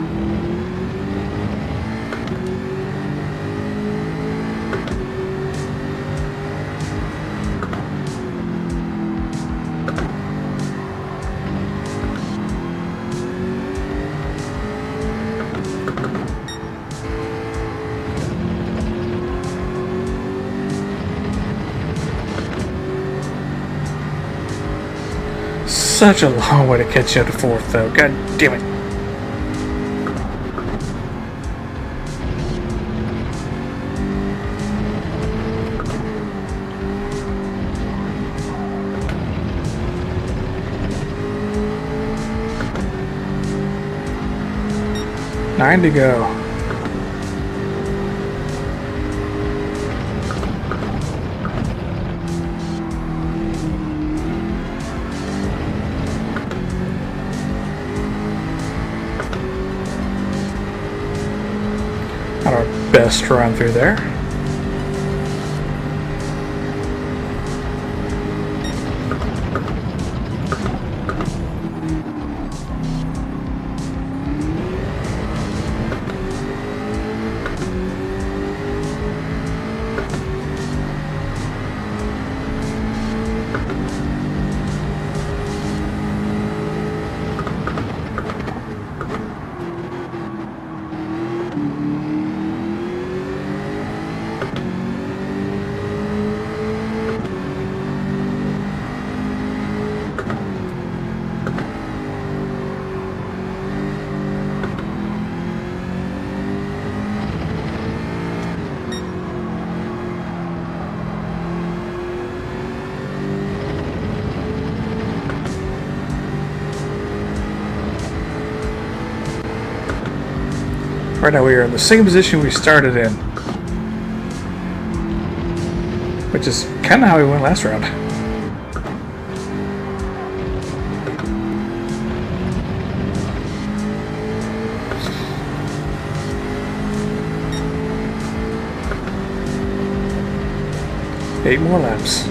Such a long way to catch you up to fourth, though. God damn it. Nine to go. Got our best run through there. Right now we are in the same position we started in, which is kind of how we went last round. Eight more laps.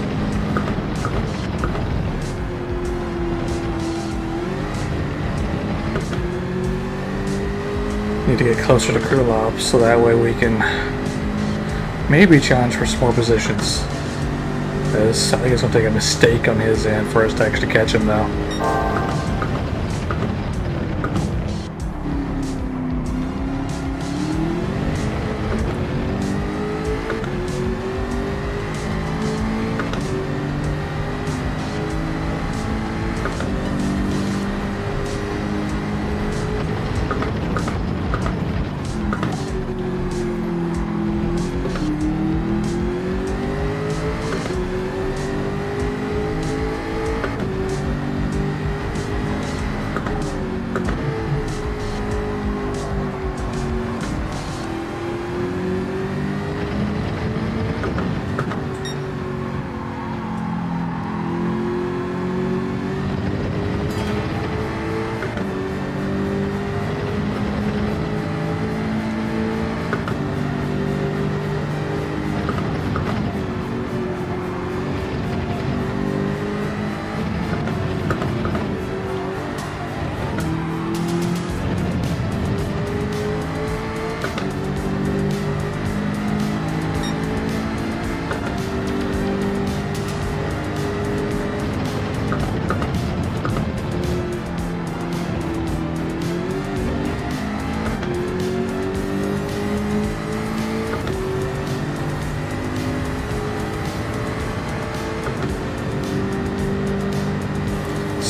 Need to get closer to Corolla so that way we can maybe challenge for some more positions. I think it's going to take a mistake on his end for us to actually catch him though.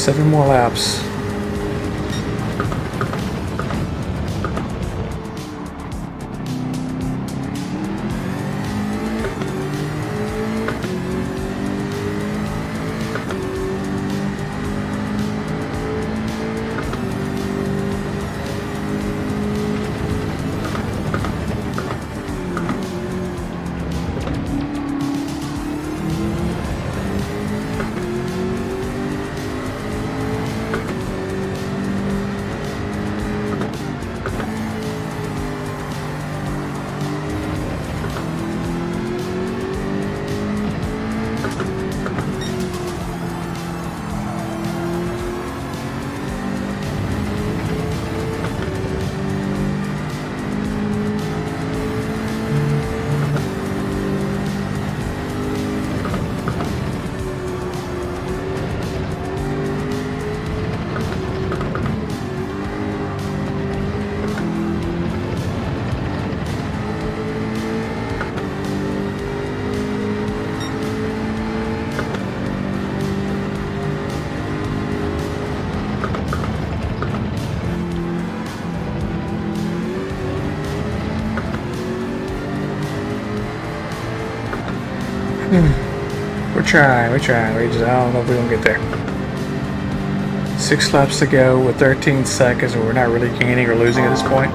7 more laps. We're trying. We just, I don't know if we're gonna get there. 6 laps to go with 13 seconds, and we're not really gaining or losing at this point.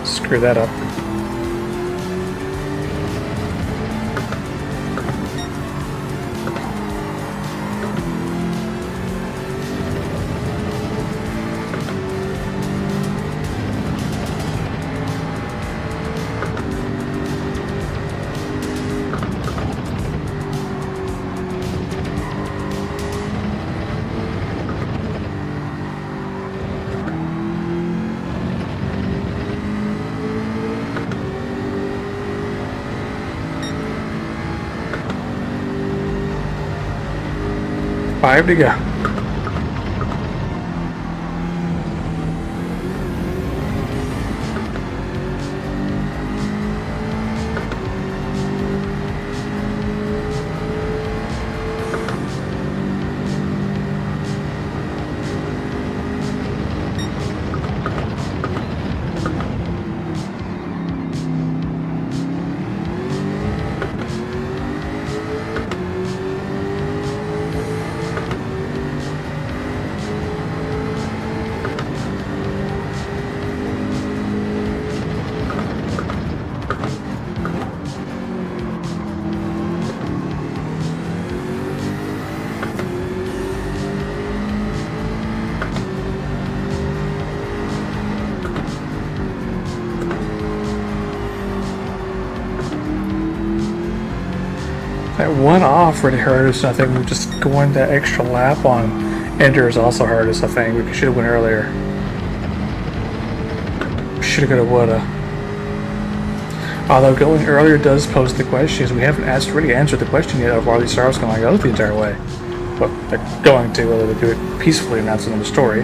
Screw that up. Five to go. That one off really hurt us. I think we just going that extra lap on Enders also hurt us. I think we should have went earlier. Shoulda, coulda, woulda. Although going earlier does pose the questions. We haven't really answered the question yet of why these stars going to go the entire way. Well, they're going to, whether they do it peacefully or not, is another story.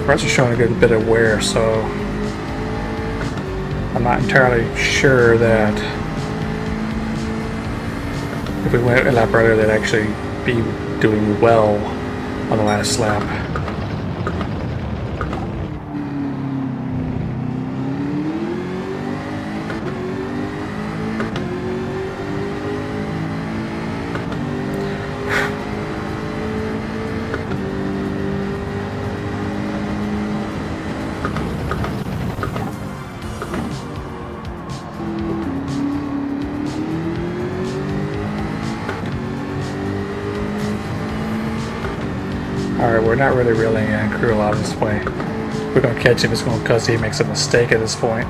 Rest are showing a good bit of wear, so I'm not entirely sure that if we went a lap earlier, they'd actually be doing well on the last lap. not really reeling in Corolla this way. We're gonna catch him. It's going because he makes a mistake at this point.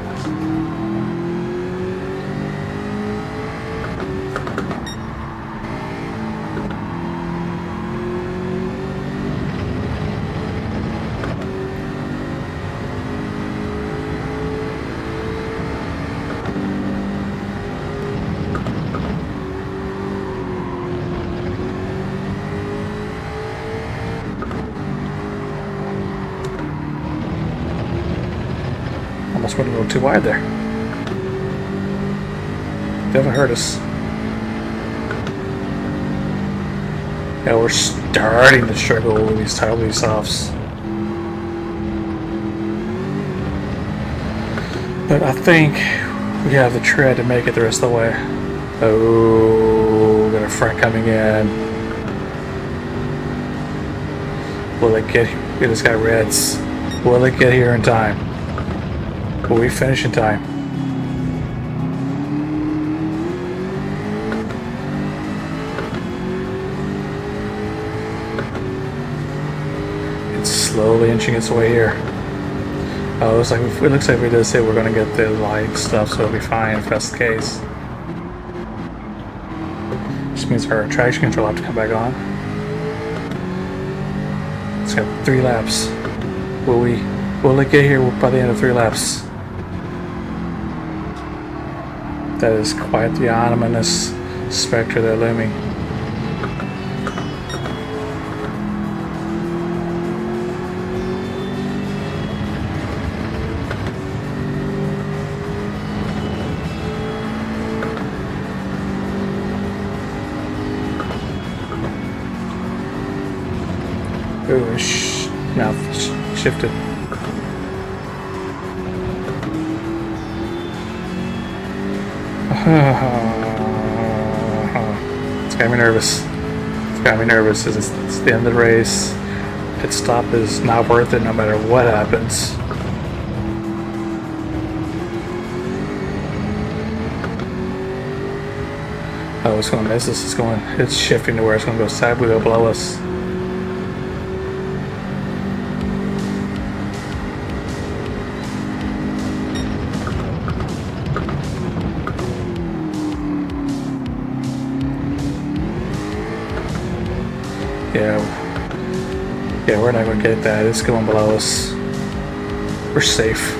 Almost went a little too wide there. Definitely hurt us. Yeah, we're starting to struggle with these totally softs. But I think we have the tread to make it the rest of the way. Oh, got a front coming in. Will it get this guy reds? Will it get here in time? Will we finish in time? It's slowly inching its way here. Oh, it looks like we did say we're gonna get the light stuff, so it'll be fine if that's the case. Which means our traction control will have to come back on. It's got 3 laps. Will it get here by the end of 3 laps? That is quite the ominous specter they're looming. Ooh, now shifted. It's got me nervous. It's got me nervous. It's the end of the race. Pit stop is not worth it no matter what happens. Oh, it's going to miss us. It's shifting to where it's going to go sideways below us. Yeah, we're not going to get that. It's going below us. We're safe.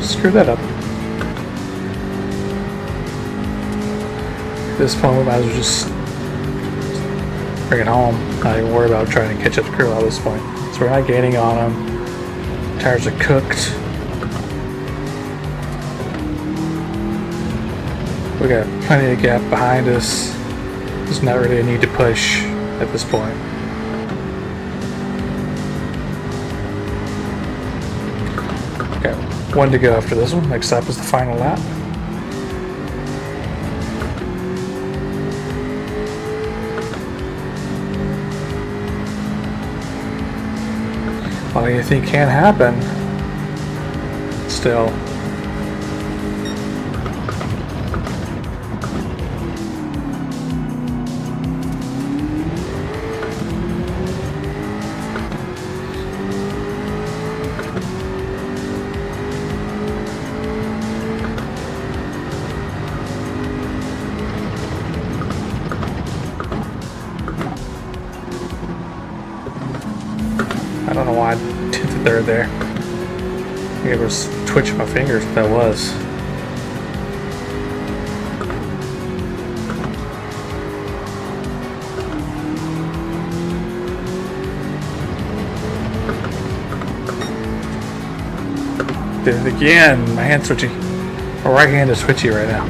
Screw that up. At this point, we might as well just bring it home. Not even worry about trying to catch up to Corolla at this point. So we're not gaining on them. Tires are cooked. We got plenty of gap behind us. There's not really a need to push at this point. Okay, 1 to go after this one. Next up is the final lap. Well, you think can't happen. Still. I don't know why I did the third there. I think it was twitching my fingers, that was. Did it again. My hand's twitchy. My right hand is twitchy right now.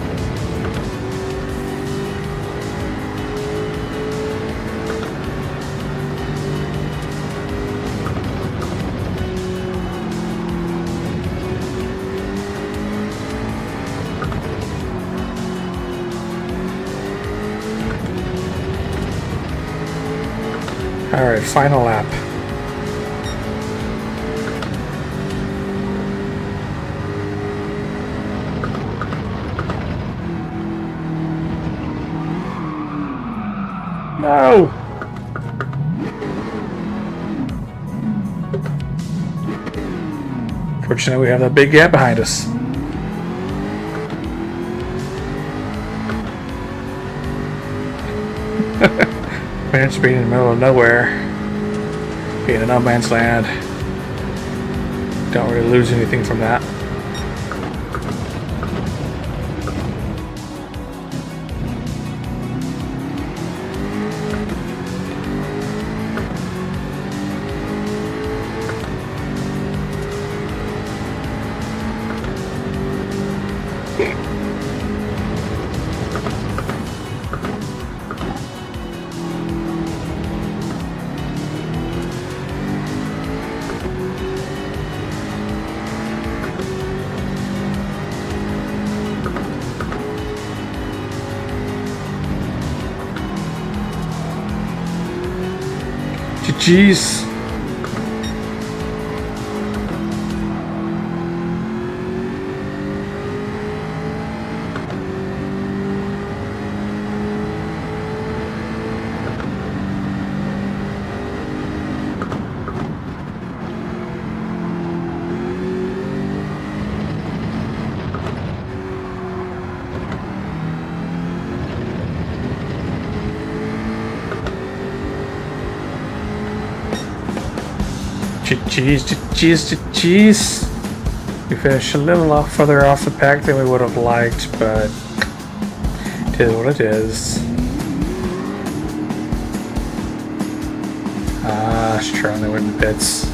final lap. No! Fortunately, we have that big gap behind us. Parents being in the middle of nowhere, being in no man's land. Don't really lose anything from that. Jeez. Jeez. We finished a little further off the pack than we would have liked, but it is what it is. Trying to win the pits.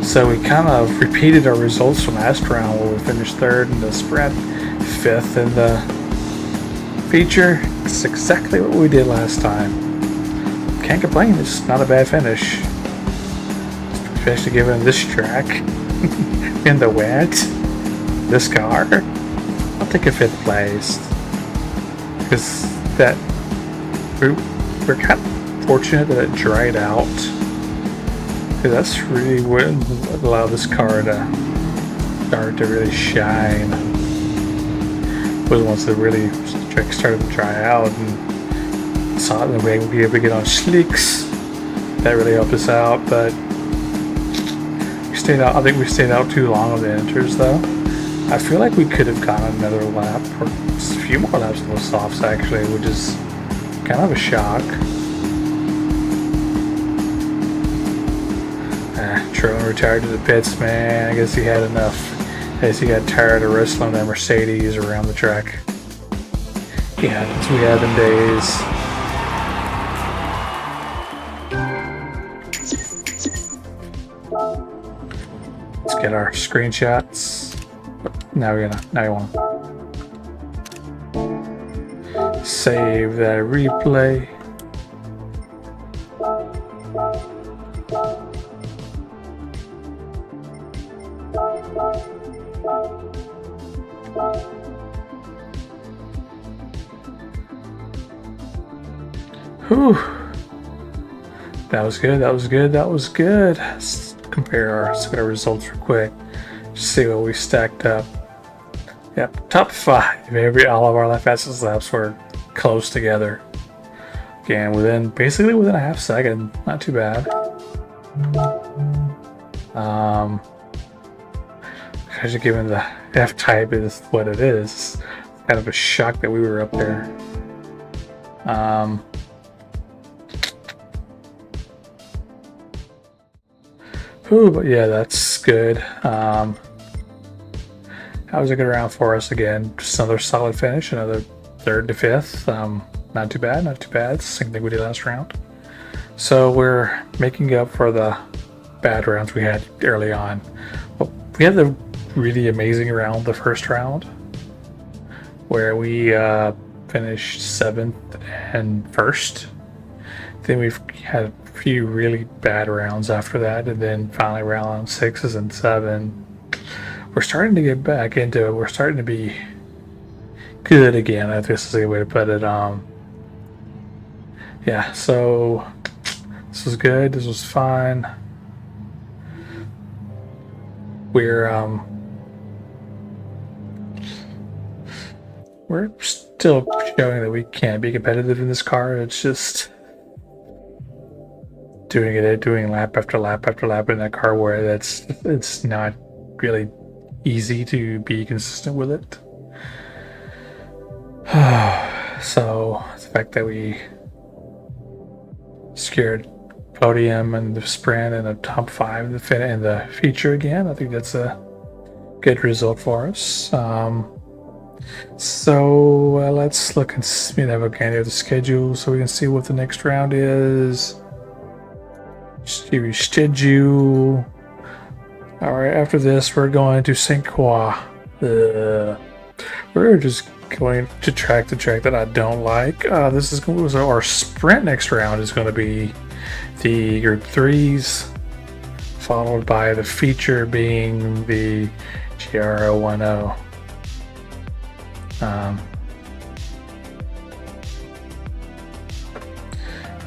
So we kind of repeated our results from last round where we finished third in the sprint, fifth in the feature. It's exactly what we did last time. Can't complain, it's not a bad finish. Especially given this track. In the wet. This car. I'll take a fifth place. Because that we're kind of fortunate that it dried out. Because that's really what allowed this car to start to really shine. Was once the really track started to dry out and saw it in the way we'd be able to get on slicks. That really helped us out, but we stayed out. I think we stayed out too long on the inters though. I feel like we could have gotten another lap or a few more laps on the softs actually, which is kind of a shock. Trolling retired to the pits, man. I guess he had enough. I guess he got tired of wrestling that Mercedes around the track. Yeah, we had them days. Let's get our screenshots. Now we want to save that replay. Whew. That was good. Let's compare our results real quick. Just see what we stacked up. Yep, top 5. All of our fastest laps were close together. Again, basically within a half second. Not too bad. Actually, given the F-type is what it is, it's kind of a shock that we were up there. But yeah, that's good. That was a good round for us again. Just another solid finish, another 3rd to 5th. Not too bad. Same thing we did last round. So we're making up for the bad rounds we had early on. Well, we had the really amazing round, the first round, where we finished 7th and 1st. Then we've had a few really bad rounds after that, and then finally round 6s and 7. We're starting to get back into it. We're starting to be good again. I think this is a good way to put it. Yeah, so this was good. This was fine. We're still showing that we can be competitive in this car. It's just doing lap after lap after lap in that car where it's not really easy to be consistent with it. So the fact that we secured podium and the sprint and a top 5 in the feature again, I think that's a good result for us. Let's look and see the schedule so we can see what the next round is. Schedule. All right, after this, we're going to St. Croix. We're just going to track that I don't like. This is our sprint next round is going to be the Group 3s, followed by the feature being the GR010.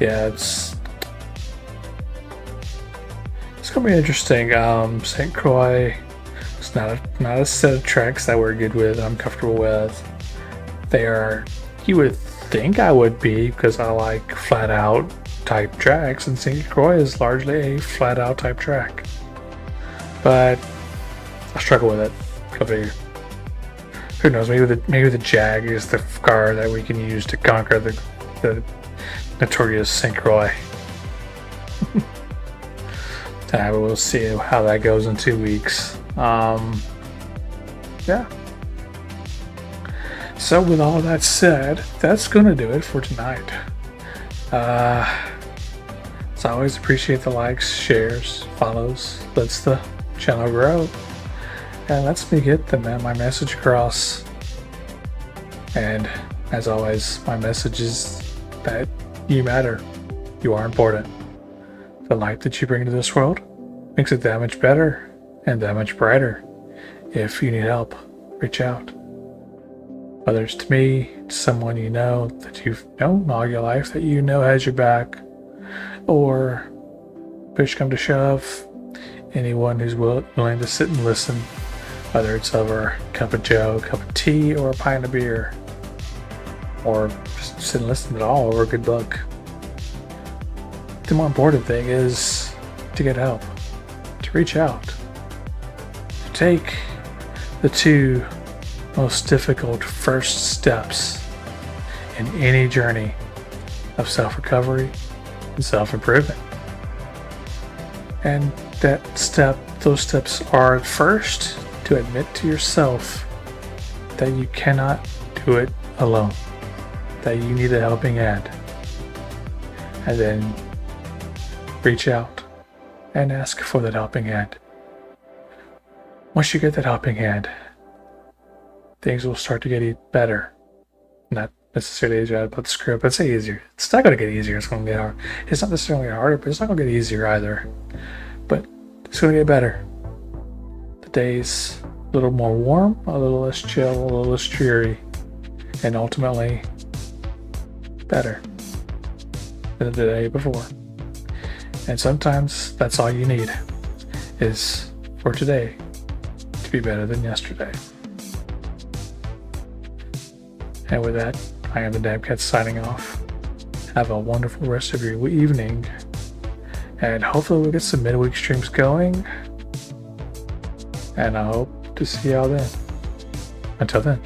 Yeah, it's gonna be interesting. St. Croix is not a set of tracks that we're good with. I'm comfortable with. They are. You would think I would be because I like flat out type tracks, and St. Croix is largely a flat out type track. But I struggle with it. Go figure. Who knows? Maybe the Jag is the car that we can use to conquer the notorious St. Croix. We'll see how that goes in 2 weeks. Yeah. So with all that said, that's gonna do it for tonight. As always, appreciate the likes, shares, follows. Lets the channel grow. And lets me get my message across. And as always, my message is that you matter. You are important. The light that you bring to this world makes it that much better and that much brighter. If you need help, reach out. Whether it's to me, to someone you know that you've known all your life that you know has your back, or push come to shove, anyone who's willing to sit and listen, whether it's over a cup of joe, a cup of tea, or a pint of beer, or just sit and listen at all over a good book. The more important thing is to get help, to reach out, to take the 2 most difficult first steps in any journey of self-recovery and self-improvement. And those steps are first to admit to yourself that you cannot do it alone, that you need a helping hand, and then reach out and ask for that helping hand. Once you get that helping hand, things will start to get better. Not necessarily easier, I'd put the script, but say easier. It's not going to get easier, it's going to get hard. It's not necessarily harder, but it's not going to get easier either. But it's going to get better. The day's a little more warm, a little less chill, a little less dreary, and ultimately better than the day before. And sometimes that's all you need, is for today to be better than yesterday. And with that, I am the Dabcat signing off. Have a wonderful rest of your evening, and hopefully we'll get some midweek streams going, and I hope to see y'all then. Until then.